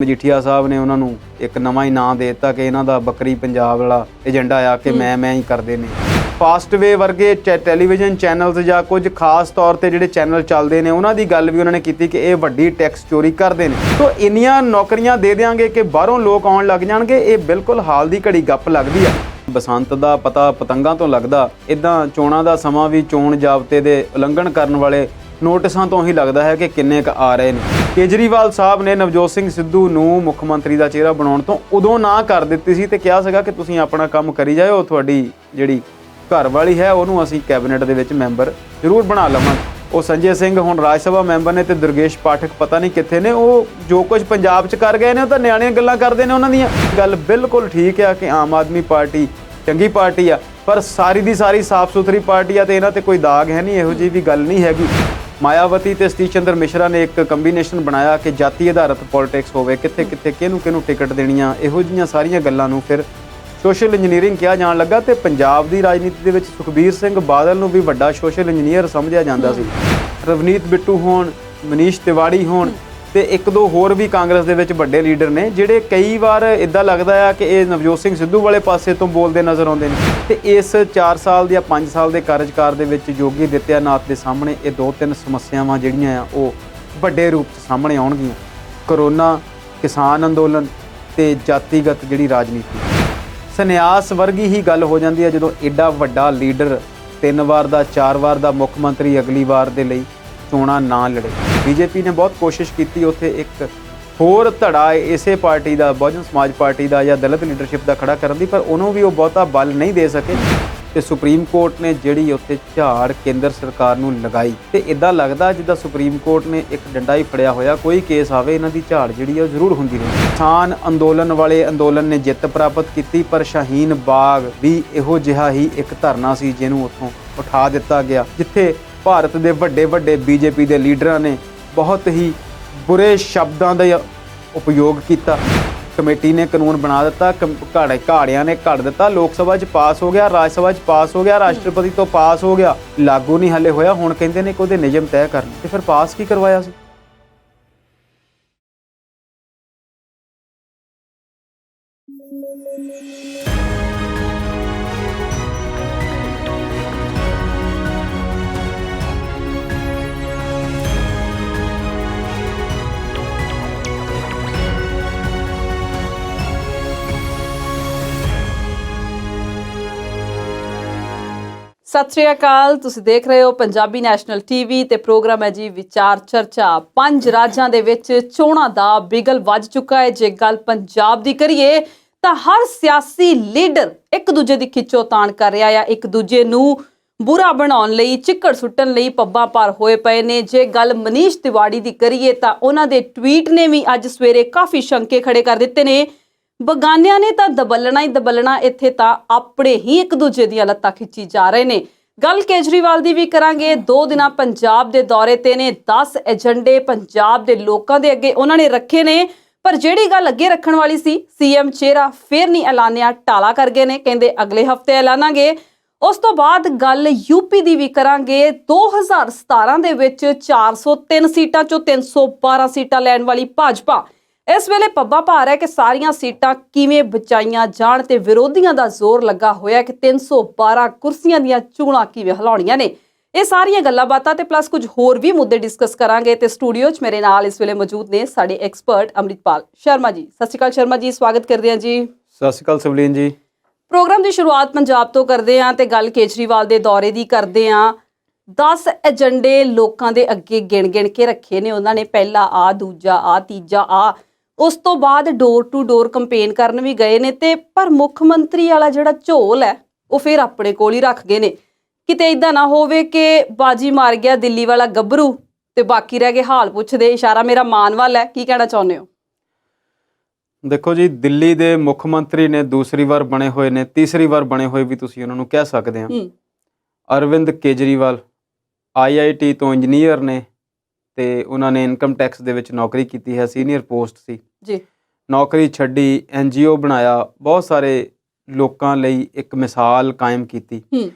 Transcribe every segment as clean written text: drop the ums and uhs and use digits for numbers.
ਮਜੀਠੀਆ ਸਾਹਿਬ ਨੇ ਉਹਨਾਂ ਨੂੰ ਇੱਕ ਨਵਾਂ ਹੀ ਨਾਂ ਦੇ ਦਿੱਤਾ ਕਿ ਇਹਨਾਂ ਦਾ ਬੱਕਰੀ ਪੰਜਾਬ ਵਾਲਾ ਏਜੰਡਾ ਆ ਕਿ ਮੈਂ ਹੀ ਕਰਦੇ ਨੇ। ਫਾਸਟਵੇ ਵਰਗੇ ਟੈਲੀਵਿਜ਼ਨ ਚੈਨਲਸ ਜਾਂ ਕੁਝ ਖਾਸ ਤੌਰ ਤੇ ਜਿਹੜੇ ਚੈਨਲ ਚੱਲਦੇ ਨੇ ਉਹਨਾਂ ਦੀ ਗੱਲ ਵੀ ਉਹਨਾਂ ਨੇ ਕੀਤੀ ਕਿ ਇਹ ਵੱਡੀ ਟੈਕਸ ਚੋਰੀ ਕਰਦੇ ਨੇ। ਸੋ ਇੰਨੀਆਂ ਨੌਕਰੀਆਂ ਦੇ ਦਿਆਂਗੇ ਕਿ ਬਾਹਰੋਂ ਲੋਕ ਆਉਣ ਲੱਗ ਜਾਣਗੇ। ਇਹ ਬਿਲਕੁਲ ਹਾਲ ਦੀ ਘੜੀ ਗੱਪ ਲੱਗਦੀ ਆ। ਬਸੰਤ ਦਾ ਪਤਾ ਪਤੰਗਾਂ ਤੋਂ ਲੱਗਦਾ, ਇੱਦਾਂ ਚੋਣਾਂ ਦਾ ਸਮਾਂ ਵੀ ਚੋਣ ਜ਼ਾਬਤੇ ਦੇ ਉਲੰਘਣ ਕਰਨ ਵਾਲੇ ਨੋਟਿਸਾਂ ਤੋਂ ਹੀ ਲੱਗਦਾ ਹੈ ਕਿ ਕਿੰਨੇ ਕੁ ਆ ਰਹੇ ਨੇ। ਕੇਜਰੀਵਾਲ ਸਾਹਿਬ ਨੇ ਨਵਜੋਤ ਸਿੰਘ ਸਿੱਧੂ ਨੂੰ ਮੁੱਖ ਮੰਤਰੀ ਦਾ ਚਿਹਰਾ ਬਣਾਉਣ ਤੋਂ ਉਦੋਂ ਨਾ ਕਰ ਦਿੱਤੀ ਸੀ ਤੇ ਕਿਹਾ ਸੀਗਾ ਕਿ ਤੁਸੀਂ ਆਪਣਾ ਕੰਮ ਕਰੀ ਜਾਓ, ਤੁਹਾਡੀ ਜਿਹੜੀ ਘਰ ਵਾਲੀ ਹੈ ਉਹਨੂੰ ਅਸੀਂ ਕੈਬਨਿਟ ਦੇ ਵਿੱਚ ਮੈਂਬਰ ਜ਼ਰੂਰ ਬਣਾ ਲਵਾਂਗੇ। ਉਹ ਸੰਜੇ ਸਿੰਘ ਹੁਣ ਰਾਜ ਸਭਾ ਮੈਂਬਰ ਨੇ ਤੇ ਦੁਰਗੇਸ਼ ਪਾਠਕ ਪਤਾ ਨਹੀਂ ਕਿੱਥੇ ਨੇ। ਉਹ ਜੋ ਕੁਝ ਪੰਜਾਬ 'ਚ ਕਰ ਗਏ ਨੇ ਉਹ ਤਾਂ ਨਿਆਣੀਆਂ ਗੱਲਾਂ ਕਰਦੇ ਨੇ ਉਹਨਾਂ ਦੀਆਂ। ਗੱਲ ਬਿਲਕੁਲ ਠੀਕ ਆ ਕਿ ਆਮ ਆਦਮੀ ਪਾਰਟੀ ਚੰਗੀ ਪਾਰਟੀ ਆ, ਪਰ ਸਾਰੀ ਦੀ ਸਾਰੀ ਸਾਫ਼ ਸੁਥਰੀ ਪਾਰਟੀ ਆ ਤੇ ਇਹਨਾਂ ਤੇ ਕੋਈ ਦਾਗ ਹੈ ਨਹੀਂ, ਇਹੋ ਜਿਹੀ ਵੀ ਗੱਲ ਨਹੀਂ ਹੈਗੀ। ਮਾਇਆਵਤੀ ਤੇ ਸਤੀਸ਼ ਚੰਦਰ ਮਿਸ਼ਰਾ ਨੇ ਇੱਕ ਕੰਬੀਨੇਸ਼ਨ ਬਣਾਇਆ ਕਿ ਜਾਤੀ ਆਧਾਰਿਤ ਪੋਲਿਟਿਕਸ ਹੋਵੇ, ਕਿੱਥੇ ਕਿੱਥੇ ਕਿਹਨੂੰ ਟਿਕਟ ਦੇਣੀਆਂ, ਇਹੋ ਜਿਹੀਆਂ ਸਾਰੀਆਂ ਗੱਲਾਂ ਨੂੰ ਫਿਰ ਸੋਸ਼ਲ ਇੰਜੀਨੀਅਰਿੰਗ ਕਿਹਾ ਜਾਣ ਲੱਗਾ। ਤੇ ਪੰਜਾਬ ਦੀ ਰਾਜਨੀਤੀ ਦੇ ਵਿੱਚ ਸੁਖਬੀਰ ਸਿੰਘ ਬਾਦਲ ਨੂੰ ਵੀ ਵੱਡਾ ਸੋਸ਼ਲ ਇੰਜੀਨੀਅਰ ਸਮਝਿਆ ਜਾਂਦਾ ਸੀ। ਰਵਨੀਤ ਬਿੱਟੂ ਹੋਣ, ਮਨੀਸ਼ ਤਿਵਾੜੀ ਹੋਣ ਤੇ ਇੱਕ ਦੋ ਹੋਰ ਵੀ ਕਾਂਗਰਸ ਦੇ ਵਿੱਚ ਵੱਡੇ ਲੀਡਰ ਨੇ ਜਿਹੜੇ ਕਈ ਵਾਰ ਇੱਦਾਂ ਲੱਗਦਾ ਆ ਕਿ ਇਹ ਨਵਜੋਤ ਸਿੰਘ ਸਿੱਧੂ ਵਾਲੇ ਪਾਸੇ ਤੋਂ ਬੋਲਦੇ ਨਜ਼ਰ ਆਉਂਦੇ ਨੇ। ਤੇ ਇਸ 4 ਸਾਲ ਜਾਂ 5 ਸਾਲ ਦੇ ਕਾਰਜਕਾਲ ਦੇ ਵਿੱਚ ਯੋਗੀ ਆਦਿੱਤਿਆਨਾਥ ਦੇ ਸਾਹਮਣੇ ਇਹ 2-3 ਸਮੱਸਿਆਵਾਂ ਜਿਹੜੀਆਂ ਆ ਉਹ ਵੱਡੇ ਰੂਪ 'ਚ ਸਾਹਮਣੇ ਆਉਣਗੀਆਂ। ਕਰੋਨਾ, ਕਿਸਾਨ ਅੰਦੋਲਨ ਤੇ ਜਾਤੀਗਤ ਜਿਹੜੀ ਰਾਜਨੀਤੀ, ਸੰਨਿਆਸ ਵਰਗੀ ਹੀ ਗੱਲ ਹੋ ਜਾਂਦੀ ਹੈ ਜਦੋਂ ਐਡਾ ਵੱਡਾ ਲੀਡਰ 3 ਵਾਰ ਦਾ 4 ਵਾਰ ਦਾ ਮੁੱਖ ਮੰਤਰੀ ਅਗਲੀ ਵਾਰ ਦੇ ਲਈ ਚੋਣਾਂ ਨਾ ਲੜੇ। ਬੀਜੇਪੀ ਨੇ ਬਹੁਤ ਕੋਸ਼ਿਸ਼ ਕੀਤੀ ਉੱਥੇ ਇੱਕ ਹੋਰ ਧੜਾ ਇਸੇ ਪਾਰਟੀ ਦਾ, ਬਹੁਜਨ ਸਮਾਜ ਪਾਰਟੀ ਦਾ ਜਾਂ ਦਲਿਤ ਲੀਡਰਸ਼ਿਪ ਦਾ ਖੜਾ ਕਰਨ ਦੀ, ਪਰ ਉਹਨੂੰ ਵੀ ਉਹ ਬਹੁਤਾ ਬਲ ਨਹੀਂ ਦੇ ਸਕੇ। ਤੇ ਸੁਪਰੀਮ ਕੋਰਟ ਨੇ ਜਿਹੜੀ ਉੱਥੇ ਝਾੜ ਕੇਂਦਰ ਸਰਕਾਰ ਨੂੰ ਲਗਾਈ ਤੇ ਇੱਦਾਂ ਲੱਗਦਾ ਜਿੱਦਾਂ ਸੁਪਰੀਮ ਕੋਰਟ ਨੇ ਇੱਕ ਡੰਡਾ ਹੀ ਫੜਿਆ ਹੋਇਆ, ਕੋਈ ਕੇਸ ਆਵੇ ਇਹਨਾਂ ਦੀ ਝਾੜ ਜਿਹੜੀ ਆ ਉਹ ਜ਼ਰੂਰ ਹੁੰਦੀ ਰਹੀ। ਕਿਸਾਨ ਅੰਦੋਲਨ ਵਾਲੇ ਅੰਦੋਲਨ ਨੇ ਜਿੱਤ ਪ੍ਰਾਪਤ ਕੀਤੀ, ਪਰ ਸ਼ਾਹੀਨ ਬਾਗ ਵੀ ਇਹੋ ਜਿਹਾ ਹੀ ਇੱਕ ਧਰਨਾ ਸੀ ਜਿਹਨੂੰ ਉੱਥੋਂ ਉਠਾ ਦਿੱਤਾ ਗਿਆ, ਜਿੱਥੇ ਭਾਰਤ ਦੇ ਵੱਡੇ ਬੀਜੇਪੀ ਦੇ ਲੀਡਰਾਂ ਨੇ ਬਹੁਤ ਹੀ ਬੁਰੇ ਸ਼ਬਦਾਂ ਦਾ ਉਪਯੋਗ ਕੀਤਾ। ਕਮੇਟੀ ਨੇ ਕਾਨੂੰਨ ਬਣਾ ਦਿੱਤਾ, ਘਾੜਿਆਂ ਨੇ ਘੜ ਦਿੱਤਾ, ਲੋਕ ਸਭਾ 'ਚ ਪਾਸ ਹੋ ਗਿਆ, ਰਾਜ ਸਭਾ 'ਚ ਪਾਸ ਹੋ ਗਿਆ, ਰਾਸ਼ਟਰਪਤੀ ਤੋਂ ਪਾਸ ਹੋ ਗਿਆ, ਲਾਗੂ ਨਹੀਂ ਹਾਲੇ ਹੋਇਆ। ਹੁਣ ਕਹਿੰਦੇ ਨੇ ਕਿ ਉਹਦੇ ਨਿਯਮ ਤੈਅ ਕਰਨ, ਤੇ ਫਿਰ ਪਾਸ ਕੀ ਕਰਵਾਇਆ ਸੀ? ਸਤਿ ਸ਼੍ਰੀ ਅਕਾਲ, ਤੁਸੀਂ ਦੇਖ ਰਹੇ ਹੋ ਪੰਜਾਬੀ ਨੈਸ਼ਨਲ ਟੀਵੀ ਤੇ ਪ੍ਰੋਗਰਾਮ ਹੈ ਜੀ ਵਿਚਾਰ ਚਰਚਾ। 5 ਰਾਜਾਂ ਦੇ ਵਿੱਚ ਚੋਣਾਂ ਦਾ ਬਿਗਲ ਵੱਜ ਚੁੱਕਾ ਹੈ। ਜੇ ਗੱਲ ਪੰਜਾਬ ਦੀ ਕਰੀਏ ਤਾਂ ਹਰ ਸਿਆਸੀ ਲੀਡਰ ਇੱਕ ਦੂਜੇ ਦੀ ਖਿੱਚੋਤਾਣ ਕਰ ਰਿਹਾ ਆ, ਇੱਕ ਦੂਜੇ ਨੂੰ ਬੁਰਾ ਬਣਾਉਣ ਲਈ, ਚਿੱਕੜ ਸੁੱਟਣ ਲਈ ਪੱਬਾਂ ਭਾਰ ਹੋਏ ਪਏ ਨੇ। ਜੇ ਗੱਲ ਮਨੀਸ਼ ਤਿਵਾੜੀ ਦੀ ਕਰੀਏ ਤਾਂ ਉਹਨਾਂ ਦੇ ਟਵੀਟ ਨੇ ਵੀ ਅੱਜ ਸਵੇਰੇ ਕਾਫੀ ਸ਼ੰਕੇ ਖੜੇ ਕਰ ਦਿੱਤੇ ਨੇ। ਬਗਾਨਿਆਂ ਨੇ ਤਾਂ ਦਬਲਣਾ ਹੀ ਦਬਲਣਾ, ਇੱਥੇ ਤਾਂ ਆਪਣੇ ਹੀ ਇੱਕ ਦੂਜੇ ਦੀਆਂ ਲੱਤਾਂ ਖਿੱਚੀ ਜਾ ਰਹੇ ਨੇ। ਗੱਲ ਕੇਜਰੀਵਾਲ ਦੀ ਵੀ ਕਰਾਂਗੇ। 2 ਦਿਨਾਂ ਪੰਜਾਬ ਦੇ ਦੌਰੇ ਤੇ ਨੇ। 10 ਏਜੰਡੇ ਪੰਜਾਬ ਦੇ ਲੋਕਾਂ ਦੇ ਅੱਗੇ ਉਹਨਾਂ ਨੇ ਰੱਖੇ ਨੇ, ਪਰ ਜਿਹੜੀ ਗੱਲ ਅੱਗੇ ਰੱਖਣ ਵਾਲੀ ਸੀ ਸੀਐਮ ਚਿਹਰਾ ਫੇਰ ਨਹੀਂ ਐਲਾਨਿਆ, ਟਾਲਾ ਕਰ ਗਏ ਨੇ। ਕਹਿੰਦੇ ਅਗਲੇ ਹਫ਼ਤੇ ਐਲਾਨਾਂਗੇ। ਉਸ ਤੋਂ ਬਾਅਦ ਗੱਲ ਯੂਪੀ ਦੀ ਵੀ ਕਰਾਂਗੇ। 2017 ਦੇ ਵਿੱਚ 403 ਸੀਟਾਂ ਚੋਂ 312 ਸੀਟਾਂ ਲੈਣ ਵਾਲੀ ਭਾਜਪਾ ਇਸ ਵੇਲੇ ਪੱਬਾਂ ਭਾਰ ਹੈ ਕਿ ਸਾਰੀਆਂ ਸੀਟਾਂ ਕਿਵੇਂ ਬਚਾਈਆਂ ਜਾਣ, ਤੇ ਵਿਰੋਧੀਆਂ ਦਾ ਜ਼ੋਰ ਲੱਗਾ ਹੋਇਆ ਕਿ 312 ਕੁਰਸੀਆਂ ਦੀਆਂ ਚੂਣਾਂ ਕਿਵੇਂ ਹਿਲਾਉਣੀਆਂ ਨੇ। ਇਹ ਸਾਰੀਆਂ ਗੱਲਾਂ ਬਾਤਾਂ ਤੇ ਪਲੱਸ ਕੁਝ ਹੋਰ ਵੀ ਮੁੱਦੇ ਡਿਸਕਸ ਕਰਾਂਗੇ। ਤੇ ਸਟੂਡੀਓ 'ਚ ਮੇਰੇ ਨਾਲ ਇਸ ਵੇਲੇ ਮੌਜੂਦ ਨੇ ਸਾਡੇ ਐਕਸਪਰਟ ਅੰਮ੍ਰਿਤਪਾਲ ਸ਼ਰਮਾ ਜੀ। ਸਤਿ ਸ਼੍ਰੀ ਅਕਾਲ ਸ਼ਰਮਾ ਜੀ, ਸਵਾਗਤ ਕਰਦੇ ਹਾਂ ਜੀ। ਸਤਿ ਸ਼੍ਰੀ ਅਕਾਲ ਸਵਲੀਨ ਜੀ। ਪ੍ਰੋਗਰਾਮ ਦੀ ਸ਼ੁਰੂਆਤ ਪੰਜਾਬ ਤੋਂ ਕਰਦੇ ਹਾਂ ਤੇ ਗੱਲ ਕੇਜਰੀਵਾਲ ਦੇ ਦੌਰੇ ਦੀ ਕਰਦੇ ਹਾਂ। 10 ਏਜੰਡੇ ਲੋਕਾਂ ਦੇ ਅੱਗੇ ਗਿਣ ਕੇ ਰੱਖੇ ਨੇ ਉਹਨਾਂ ਨੇ। ਪਹਿਲਾ ਆ, ਦੂਜਾ ਆ, ਤੀਜਾ ਆ। ਉਸ ਤੋਂ ਬਾਅਦ ਡੋਰ ਟੂ ਡੋਰ ਕੰਪੇਨ ਕਰਨ ਵੀ ਗਏ ਨੇ, ਤੇ ਪਰ ਮੁੱਖ ਮੰਤਰੀ ਵਾਲਾ ਜਿਹੜਾ ਝੋਲ ਹੈ ਉਹ ਫਿਰ ਆਪਣੇ ਕੋਲ ਹੀ ਰੱਖ ਗਏ ਨੇ। ਕਿਤੇ ਇਦਾਂ ਨਾ ਹੋਵੇ ਕਿ ਬਾਜੀ ਮਾਰ ਗਿਆ ਦਿੱਲੀ ਵਾਲਾ ਗੱਭਰੂ ਤੇ ਬਾਕੀ ਰਹਿ ਗਏ ਹਾਲ ਪੁੱਛਦੇ। ਇਸ਼ਾਰਾ ਮੇਰਾ ਮਾਨ ਵੱਲ ਹੈ, ਕੀ ਕਹਿਣਾ ਚਾਹੁੰਦੇ ਹੋ? ਦੇਖੋ ਜੀ, ਦਿੱਲੀ ਦੇ ਮੁੱਖ ਮੰਤਰੀ ਨੇ ਦੂਸਰੀ ਵਾਰ ਬਣੇ ਹੋਏ ਨੇ, ਤੀਸਰੀ ਵਾਰ ਬਣੇ ਹੋਏ ਵੀ ਤੁਸੀਂ ਉਹਨਾਂ ਨੂੰ ਕਹਿ ਸਕਦੇ ਆ। ਅਰਵਿੰਦ ਕੇਜਰੀਵਾਲ IIT ਤੋਂ ਇੰਜੀਨੀਅਰ ਨੇ ਤੇ ਉਹਨਾਂ ਨੇ ਇਨਕਮ ਟੈਕਸ ਦੇ ਵਿੱਚ ਨੌਕਰੀ ਕੀਤੀ ਹੈ, ਸੀਨੀਅਰ ਪੋਸਟ ਸੀ ਜੀ। ਨੌਕਰੀ ਛੱਡੀ, NGO ਬਣਾਇਆ, ਬਹੁਤ ਸਾਰੇ ਲੋਕਾਂ ਲਈ ਇੱਕ ਮਿਸਾਲ ਕਾਇਮ ਕੀਤੀ।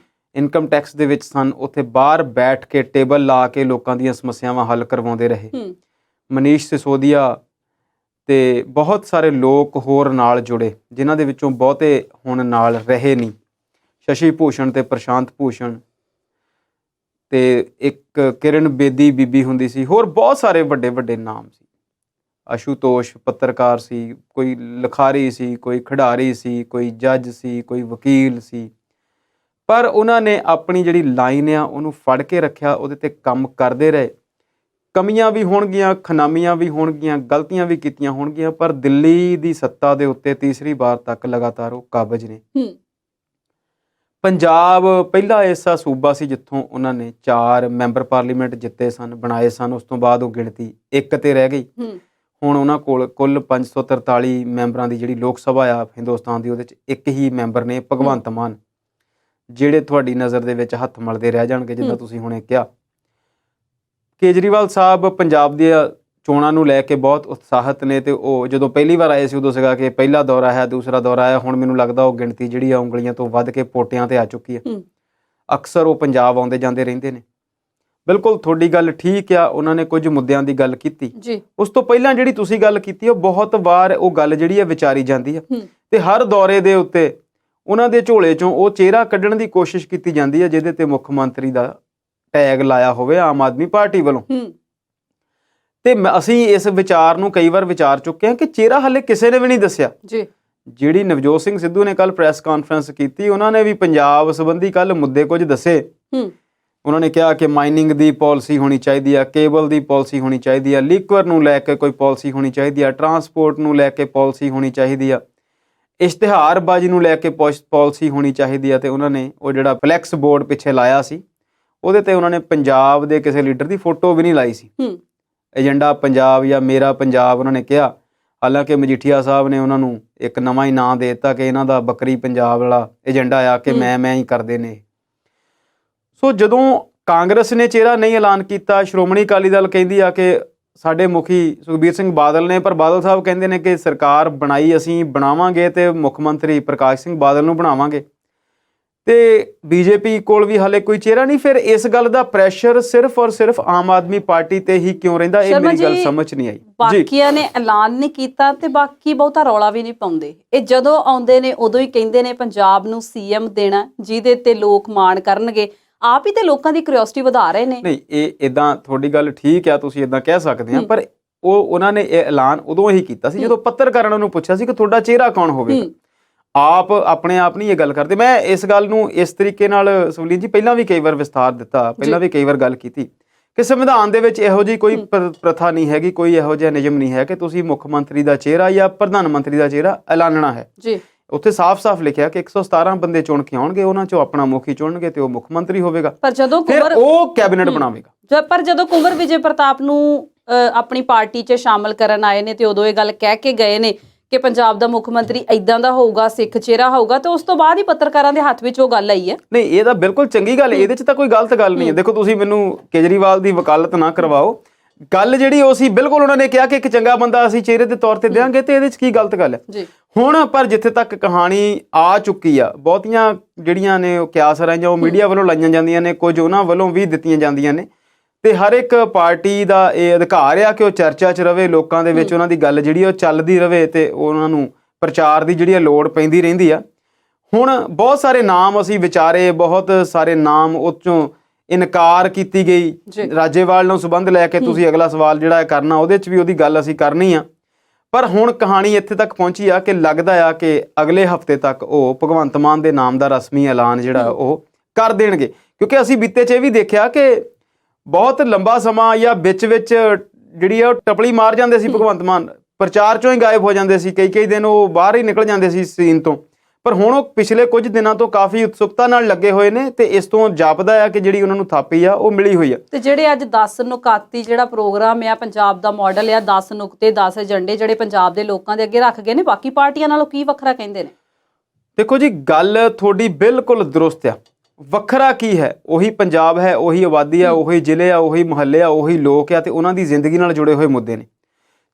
ਇਨਕਮ ਟੈਕਸ ਦੇ ਵਿੱਚ ਸਨ, ਉੱਥੇ ਬਾਹਰ ਬੈਠ ਕੇ ਟੇਬਲ ਲਾ ਕੇ ਲੋਕਾਂ ਦੀਆਂ ਸਮੱਸਿਆਵਾਂ ਹੱਲ ਕਰਵਾਉਂਦੇ ਰਹੇ। ਮਨੀਸ਼ ਸਿਸੋਦੀਆ ਤੇ ਬਹੁਤ ਸਾਰੇ ਲੋਕ ਹੋਰ ਨਾਲ ਜੁੜੇ, ਜਿਨ੍ਹਾਂ ਦੇ ਵਿੱਚੋਂ ਬਹੁਤੇ ਹੁਣ ਨਾਲ ਰਹੇ ਨਹੀਂ। ਸ਼ਸ਼ੀ ਭੂਸ਼ਣ ਤੇ ਪ੍ਰਸ਼ਾਂਤ ਭੂਸ਼ਣ ਤੇ ਇੱਕ ਕਿਰਨ ਬੇਦੀ ਬੀਬੀ ਹੁੰਦੀ ਸੀ, ਹੋਰ ਬਹੁਤ ਸਾਰੇ ਵੱਡੇ ਵੱਡੇ ਨਾਮ ਸੀ। ਆਸ਼ੂਤੋਸ਼ ਪੱਤਰਕਾਰ ਸੀ, ਕੋਈ ਲਿਖਾਰੀ ਸੀ, ਕੋਈ ਖਿਡਾਰੀ ਸੀ, ਕੋਈ ਜੱਜ ਸੀ, ਕੋਈ ਵਕੀਲ ਸੀ। ਪਰ ਉਹਨਾਂ ਨੇ ਆਪਣੀ ਜਿਹੜੀ ਲਾਈਨ ਆ ਉਹਨੂੰ ਫੜ ਕੇ ਰੱਖਿਆ, ਉਹਦੇ ਤੇ ਕੰਮ ਕਰਦੇ ਰਹੇ। ਕਮੀਆਂ ਵੀ ਹੋਣਗੀਆਂ, ਖਨਾਮੀਆਂ ਵੀ ਹੋਣਗੀਆਂ, ਗਲਤੀਆਂ ਵੀ ਕੀਤੀਆਂ ਹੋਣਗੀਆਂ, ਪਰ ਦਿੱਲੀ ਦੀ ਸੱਤਾ ਦੇ ਉੱਤੇ ਤੀਸਰੀ ਵਾਰ ਤੱਕ ਲਗਾਤਾਰ ਉਹ ਕਾਬਜ਼ ਨੇ। ਪੰਜਾਬ ਪਹਿਲਾ ਐਸਾ ਸੂਬਾ ਸੀ ਜਿੱਥੋਂ ਉਹਨਾਂ ਨੇ 4 ਮੈਂਬਰ ਪਾਰਲੀਮੈਂਟ ਜਿੱਤੇ ਸਨ, ਬਣਾਏ ਸਨ। ਉਸ ਤੋਂ ਬਾਅਦ ਉਹ ਗਿਣਤੀ 1 ਤੇ ਰਹਿ ਗਈ। ਹੁਣ ਉਹਨਾਂ ਕੋਲ ਕੁੱਲ 543 ਮੈਂਬਰਾਂ ਦੀ ਜਿਹੜੀ ਲੋਕ ਸਭਾ ਆ ਹਿੰਦੁਸਤਾਨ ਦੀ, ਉਹਦੇ 'ਚ ਇੱਕ ਹੀ ਮੈਂਬਰ ਨੇ ਭਗਵੰਤ ਮਾਨ, ਜਿਹੜੇ ਤੁਹਾਡੀ ਨਜ਼ਰ ਦੇ ਵਿੱਚ ਹੱਥ ਮਲਦੇ ਰਹਿ ਜਾਣਗੇ, ਜਿੱਦਾਂ ਤੁਸੀਂ ਹੁਣੇ ਕਿਹਾ। ਕੇਜਰੀਵਾਲ ਸਾਹਿਬ ਪੰਜਾਬ ਦੀਆਂ ਚੋਣਾਂ ਨੂੰ ਲੈ ਕੇ ਬਹੁਤ ਉਤਸ਼ਾਹਿਤ ਨੇ, ਤੇ ਉਹ ਜਦੋਂ ਪਹਿਲੀ ਵਾਰ ਆਏ ਸੀ ਉਦੋਂ ਸੀਗਾ ਕਿ ਪਹਿਲਾ ਦੌਰਾ ਹੈ, ਦੂਸਰਾ ਦੌਰਾ ਹੈ। ਹੁਣ ਮੈਨੂੰ ਲੱਗਦਾ ਉਹ ਗਿਣਤੀ ਜਿਹੜੀ ਆ ਉਂਗਲੀਆਂ ਤੋਂ ਵੱਧ ਕੇ ਪੋਟਿਆਂ ਤੇ ਆ ਚੁੱਕੀ ਹੈ। ਅਕਸਰ ਉਹ ਪੰਜਾਬ ਆਉਂਦੇ ਜਾਂਦੇ ਰਹਿੰਦੇ ਨੇ। ਬਿਲਕੁਲ ਤੁਹਾਡੀ ਗੱਲ ਠੀਕ ਆ, ਉਹਨਾਂ ਨੇ ਕੁਝ ਮੁੱਦਿਆਂ ਦੀ ਗੱਲ ਕੀਤੀ ਜੀ। ਉਸ ਤੋਂ ਪਹਿਲਾਂ ਜਿਹੜੀ ਤੁਸੀਂ ਗੱਲ ਕੀਤੀ ਉਹ ਬਹੁਤ ਵਾਰ ਉਹ ਗੱਲ ਜਿਹੜੀ ਹੈ ਵਿਚਾਰੀ ਜਾਂਦੀ ਆ, ਤੇ ਹਰ ਦੌਰੇ ਦੇ ਉੱਤੇ ਉਹਨਾਂ ਦੇ ਝੋਲੇ ਚੋਂ ਉਹ ਚਿਹਰਾ ਕੱਢਣ ਦੀ ਕੋਸ਼ਿਸ਼ ਕੀਤੀ ਜਾਂਦੀ ਹੈ ਜਿਹਦੇ ਤੇ ਮੁੱਖ ਮੰਤਰੀ ਦਾ ਟੈਗ ਲਾਇਆ ਹੋਵੇ ਆਮ ਆਦਮੀ ਪਾਰਟੀ ਵੱਲੋਂ। ਤੇ ਅਸੀਂ ਇਸ ਵਿਚਾਰ ਨੂੰ ਕਈ ਵਾਰ ਵਿਚਾਰ ਚੁੱਕੇ ਹਾਂ ਕਿ ਚਿਹਰਾ ਹਾਲੇ ਕਿਸੇ ਨੇ ਵੀ ਨਹੀਂ ਦੱਸਿਆ ਜੀ। ਜਿਹੜੀ ਨਵਜੋਤ ਸਿੰਘ ਸਿੱਧੂ ਨੇ ਕੱਲ ਪ੍ਰੈਸ ਕਾਨਫਰੰਸ ਕੀਤੀ, ਉਹਨਾਂ ਨੇ ਵੀ ਪੰਜਾਬ ਸੰਬੰਧੀ ਕੱਲ ਮੁੱਦੇ ਕੁਝ ਦੱਸੇ। ਉਹਨਾਂ ਨੇ ਕਿਹਾ ਕਿ ਮਾਈਨਿੰਗ ਦੀ ਪਾਲਿਸੀ ਹੋਣੀ ਚਾਹੀਦੀ ਆ, ਕੇਬਲ ਦੀ ਪਾਲਿਸੀ ਹੋਣੀ ਚਾਹੀਦੀ ਆ, ਲੀਕਵਰ ਨੂੰ ਲੈ ਕੇ ਕੋਈ ਪਾਲਿਸੀ ਹੋਣੀ ਚਾਹੀਦੀ ਆ, ਟਰਾਂਸਪੋਰਟ ਨੂੰ ਲੈ ਕੇ ਪਾਲਿਸੀ ਹੋਣੀ ਚਾਹੀਦੀ ਆ, ਇਸ਼ਤਿਹਾਰਬਾਜ਼ੀ ਨੂੰ ਲੈ ਕੇ ਪਾਲਿਸੀ ਹੋਣੀ ਚਾਹੀਦੀ ਆ। ਤੇ ਉਹਨਾਂ ਨੇ ਉਹ ਜਿਹੜਾ ਫਲੈਕਸ ਬੋਰਡ ਪਿੱਛੇ ਲਾਇਆ ਸੀ, ਉਹਦੇ ਤੇ ਉਹਨਾਂ ਨੇ ਪੰਜਾਬ ਦੇ ਕਿਸੇ ਲੀਡਰ ਦੀ ਫੋਟੋ ਵੀ ਨਹੀਂ ਲਾਈ ਸੀ। ਏਜੰਡਾ ਪੰਜਾਬ ਜਾਂ ਮੇਰਾ ਪੰਜਾਬ ਉਹਨਾਂ ਨੇ ਕਿਹਾ। ਹਾਲਾਂਕਿ ਮਜੀਠੀਆ ਸਾਹਿਬ ਨੇ ਉਹਨਾਂ ਨੂੰ ਇੱਕ ਨਵਾਂ ਹੀ ਨਾਂ ਦੇ ਦਿੱਤਾ ਕਿ ਇਹਨਾਂ ਦਾ ਬੱਕਰੀ ਪੰਜਾਬ ਵਾਲਾ ਏਜੰਡਾ ਆ ਕਿ ਮੈਂ ਹੀ ਕਰਦੇ ਨੇ। ਸੋ ਜਦੋਂ ਕਾਂਗਰਸ ਨੇ ਚਿਹਰਾ ਨਹੀਂ ਐਲਾਨ ਕੀਤਾ, ਸ਼੍ਰੋਮਣੀ ਅਕਾਲੀ ਦਲ ਕਹਿੰਦੀ ਆ ਕਿ ਸਾਡੇ ਮੁਖੀ ਸੁਖਬੀਰ ਸਿੰਘ ਬਾਦਲ ਨੇ, ਪਰ ਬਾਦਲ ਸਾਹਿਬ ਕਹਿੰਦੇ ਨੇ ਕਿ ਸਰਕਾਰ ਬਣਾਈ ਅਸੀਂ ਬਣਾਵਾਂਗੇ ਤੇ ਮੁੱਖ ਮੰਤਰੀ ਪ੍ਰਕਾਸ਼ ਸਿੰਘ ਬਾਦਲ ਨੂੰ ਬਣਾਵਾਂਗੇ। ਤੇ ਬੀਜੇਪੀ ਕੋਲ ਵੀ ਹਾਲੇ ਕੋਈ ਚਿਹਰਾ ਨਹੀਂ। ਫਿਰ ਇਸ ਗੱਲ ਦਾ ਪ੍ਰੈਸ਼ਰ ਸਿਰਫ ਔਰ ਸਿਰਫ ਆਮ ਆਦਮੀ ਪਾਰਟੀ ਤੇ ਹੀ ਕਿਉਂ ਰਹਿੰਦਾ, ਇਹ ਮੇਰੀ ਗੱਲ ਸਮਝ ਨਹੀਂ ਆਈ। ਬਾਕੀਆਂ ਨੇ ਐਲਾਨ ਨਹੀਂ ਕੀਤਾ ਤੇ ਬਾਕੀ ਬਹੁਤਾ ਰੌਲਾ ਵੀ ਨਹੀਂ ਪਾਉਂਦੇ। ਇਹ ਜਦੋਂ ਆਉਂਦੇ ਨੇ ਉਦੋਂ ਹੀ ਕਹਿੰਦੇ ਨੇ ਪੰਜਾਬ ਨੂੰ ਸੀਐਮ ਦੇਣਾ, ਜਿਹਦੇ ਤੇ ਲੋਕ ਮਾਣ ਕਰਨਗੇ। ਆਪ ਹੀ ਤੇ ਲੋਕਾਂ ਦੀ ਕਿਉਰਿਓਸਿਟੀ ਵਧਾ ਰਹੇ ਨੇ। ਨਹੀਂ, ਇਹ ਇਦਾਂ ਤੁਹਾਡੀ ਗੱਲ ਠੀਕ ਆ, ਤੁਸੀਂ ਇਦਾਂ ਕਹਿ ਸਕਦੇ ਆ, ਪਰ ਉਹਨਾਂ ਨੇ ਇਹ ਐਲਾਨ ਉਦੋਂ ਹੀ ਕੀਤਾ ਸੀ ਜਦੋਂ ਪੱਤਰਕਾਰਾਂ ਨੂੰ ਪੁੱਛਿਆ ਸੀ ਕਿ ਤੁਹਾਡਾ ਚਿਹਰਾ ਕੌਣ ਹੋਵੇਗਾ। ਆਪ ਆਪਣੇ ਆਪ ਨਹੀਂ ਇਹ ਗੱਲ ਕਰਦੇ। ਮੈਂ ਇਸ ਗੱਲ ਨੂੰ ਇਸ ਤਰੀਕੇ ਨਾਲ ਸੁਵਲੀਨ ਜੀ ਪਹਿਲਾਂ ਵੀ ਕਈ ਵਾਰ ਵਿਸਥਾਰ ਦਿੱਤਾ, ਪਹਿਲਾਂ ਵੀ ਕਈ ਵਾਰ ਗੱਲ ਕੀਤੀ ਕਿ ਸੰਵਿਧਾਨ ਦੇ ਵਿੱਚ ਇਹੋ ਜਿਹੀ ਕੋਈ ਪ੍ਰਥਾ ਨਹੀਂ ਹੈਗੀ, ਕੋਈ ਇਹੋ ਜਿਹਾ ਨਿਯਮ ਨਹੀਂ ਹੈ ਕਿ ਤੁਸੀਂ ਮੁੱਖ ਮੰਤਰੀ ਦਾ ਚਿਹਰਾ ਜਾਂ ਪ੍ਰਧਾਨ ਮੰਤਰੀ ਦਾ ਚਿਹਰਾ ਐਲਾਨਣਾ ਹੈ ਜੀ। ਉੱਥੇ ਸਾਫ਼-ਸਾਫ਼ ਲਿਖਿਆ ਕਿ 117 ਬੰਦੇ ਚੁਣ ਕੇ ਆਉਣਗੇ, ਉਹਨਾਂ ਚੋਂ ਆਪਣਾ ਮੁਖੀ ਚੁਣਨਗੇ ਤੇ ਉਹ ਮੁੱਖ ਮੰਤਰੀ ਹੋਵੇਗਾ, ਪਰ ਜਦੋਂ ਫਿਰ ਉਹ ਕੈਬਨਿਟ ਬਣਾਵੇਗਾ। ਪਰ ਜਦੋਂ ਕੁੰਵਰ ਵਿਜੇ ਪ੍ਰਤਾਪ ਨੂੰ ਆਪਣੀ ਪਾਰਟੀ 'ਚ ਸ਼ਾਮਲ ਕਰਨ ਆਏ ਨੇ ਤੇ ਉਦੋਂ ਇਹ ਗੱਲ ਕਹਿ ਕੇ ਗਏ ਨੇ ਕਿ ਪੰਜਾਬ ਦਾ ਮੁੱਖ ਮੰਤਰੀ ਇਦਾਂ ਦਾ ਹੋਊਗਾ, ਸਿੱਖ ਚਿਹਰਾ ਹੋਊਗਾ, ਤੇ ਉਸ ਤੋਂ ਬਾਅਦ ਹੀ ਪੱਤਰਕਾਰਾਂ ਦੇ ਹੱਥ ਵਿੱਚ ਉਹ ਗੱਲ ਆਈ ਹੈ। ਨਹੀਂ, ਇਹ ਤਾਂ ਬਿਲਕੁਲ ਚੰਗੀ ਗੱਲ ਹੈ, ਇਹਦੇ 'ਚ ਤਾਂ ਕੋਈ ਗਲਤ ਗੱਲ ਨਹੀਂ ਹੈ। ਦੇਖੋ, ਤੁਸੀਂ ਮੈਨੂੰ ਕੇਜਰੀਵਾਲ ਦੀ ਵਕਾਲਤ ਨਾ ਕਰਵਾਓ। ਗੱਲ ਜਿਹੜੀ ਉਹ ਸੀ ਬਿਲਕੁਲ ਉਹਨਾਂ ਨੇ ਕਿਹਾ ਕਿ ਇੱਕ ਚੰਗਾ ਬੰਦਾ ਅਸੀਂ ਚਿਹਰੇ ਦੇ ਤੌਰ ਤੇ ਦਿਆਂਗੇ, ਤੇ ਇਹਦੇ 'ਚ ਕੀ ਗਲਤ ਗੱਲ ਹੈ ਹੁਣ। ਪਰ ਜਿੱਥੇ ਤੱਕ ਕਹਾਣੀ ਆ ਚੁੱਕੀ ਆ, ਬਹੁਤੀਆਂ ਜਿਹੜੀਆਂ ਨੇ ਉਹ ਕਿਆਸਰਾਂ ਜਾਂ ਉਹ ਮੀਡੀਆ ਵੱਲੋਂ ਲਾਈਆਂ ਜਾਂਦੀਆਂ ਨੇ, ਕੁਝ ਉਹਨਾਂ ਵੱਲੋਂ ਵੀ ਦਿੱਤੀਆਂ ਜਾਂਦੀਆਂ ਨੇ, ਤੇ ਹਰ ਇੱਕ ਪਾਰਟੀ ਦਾ ਇਹ ਅਧਿਕਾਰ ਆ ਕਿ ਉਹ ਚਰਚਾ 'ਚ ਰਵੇ, ਲੋਕਾਂ ਦੇ ਵਿੱਚ ਉਹਨਾਂ ਦੀ ਗੱਲ ਜਿਹੜੀ ਉਹ ਚੱਲਦੀ ਰਵੇ, ਤੇ ਉਹਨਾਂ ਨੂੰ ਪ੍ਰਚਾਰ ਦੀ ਜਿਹੜੀ ਲੋੜ ਪੈਂਦੀ ਰਹਿੰਦੀ ਆ। ਹੁਣ ਬਹੁਤ ਸਾਰੇ ਨਾਮ ਅਸੀਂ ਵਿਚਾਰੇ, ਬਹੁਤ ਸਾਰੇ ਨਾਮ ਉਹ 'ਚੋਂ ਇਨਕਾਰ ਕੀਤੀ ਗਈ। ਰਾਜੇਵਾਲ ਨਾਲ ਸੰਬੰਧ ਲੈ ਕੇ ਤੁਸੀਂ ਅਗਲਾ ਸਵਾਲ ਜਿਹੜਾ ਕਰਨਾ, ਉਹਦੇ 'ਚ ਵੀ ਉਹਦੀ ਗੱਲ ਅਸੀਂ ਕਰਨੀ ਆ। ਪਰ ਹੁਣ ਕਹਾਣੀ ਇੱਥੇ ਤੱਕ ਪਹੁੰਚੀ ਆ ਕਿ ਲੱਗਦਾ ਆ ਕਿ ਅਗਲੇ ਹਫ਼ਤੇ ਤੱਕ ਉਹ ਭਗਵੰਤ ਮਾਨ ਦੇ ਨਾਮ ਦਾ ਰਸਮੀ ਐਲਾਨ ਜਿਹੜਾ ਉਹ ਕਰ ਦੇਣਗੇ, ਕਿਉਂਕਿ ਅਸੀਂ ਬੀਤੇ 'ਚ ਇਹ ਵੀ ਦੇਖਿਆ ਕਿ ਬਹੁਤ ਲੰਬਾ ਸਮਾਂ ਜਾਂ ਵਿੱਚ ਜਿਹੜੀ ਆ ਉਹ ਟਪਲੀ ਮਾਰ ਜਾਂਦੇ ਸੀ ਭਗਵੰਤ ਮਾਨ, ਪ੍ਰਚਾਰ 'ਚੋਂ ਹੀ ਗਾਇਬ ਹੋ ਜਾਂਦੇ ਸੀ, ਕਈ ਦਿਨ ਉਹ ਬਾਹਰ ਹੀ ਨਿਕਲ ਜਾਂਦੇ ਸੀ ਸੀਨ ਤੋਂ। ਪਰ ਹੁਣ ਉਹ ਪਿਛਲੇ ਕੁਝ ਦਿਨਾਂ ਤੋਂ ਕਾਫੀ ਉਤਸੁਕਤਾ ਨਾਲ ਲੱਗੇ ਹੋਏ ਨੇ, ਤੇ ਇਸ ਤੋਂ ਜਾਪਦਾ ਆ ਕਿ ਜਿਹੜੀ ਉਹਨਾਂ ਨੂੰ ਥਾਪੀ ਆ ਉਹ ਮਿਲੀ ਹੋਈ ਆ। ਤੇ ਜਿਹੜੇ ਅੱਜ 10 ਨੁਕਾਤੀ ਜਿਹੜਾ ਪ੍ਰੋਗਰਾਮ ਆ, ਪੰਜਾਬ ਦਾ ਮਾਡਲ ਆ, 10 ਨੁਕਤੇ 10 ਏਜੰਡੇ ਜਿਹੜੇ ਪੰਜਾਬ ਦੇ ਲੋਕਾਂ ਦੇ ਅੱਗੇ ਰੱਖ ਗਏ ਨੇ, ਬਾਕੀ ਪਾਰਟੀਆਂ ਨਾਲੋਂ ਕੀ ਵੱਖਰਾ ਕਹਿੰਦੇ ਨੇ? ਦੇਖੋ ਜੀ, ਗੱਲ ਤੁਹਾਡੀ ਬਿਲਕੁਲ ਦਰੁਸਤ ਆ। ਵੱਖਰਾ ਕੀ ਹੈ? ਉਹੀ ਪੰਜਾਬ ਹੈ, ਉਹੀ ਆਬਾਦੀ ਆ, ਉਹੀ ਜ਼ਿਲ੍ਹੇ ਆ, ਉਹੀ ਮੁਹੱਲੇ ਆ, ਉਹੀ ਲੋਕ ਆ, ਤੇ ਉਹਨਾਂ ਦੀ ਜ਼ਿੰਦਗੀ ਨਾਲ ਜੁੜੇ ਹੋਏ ਮੁੱਦੇ ਨੇ।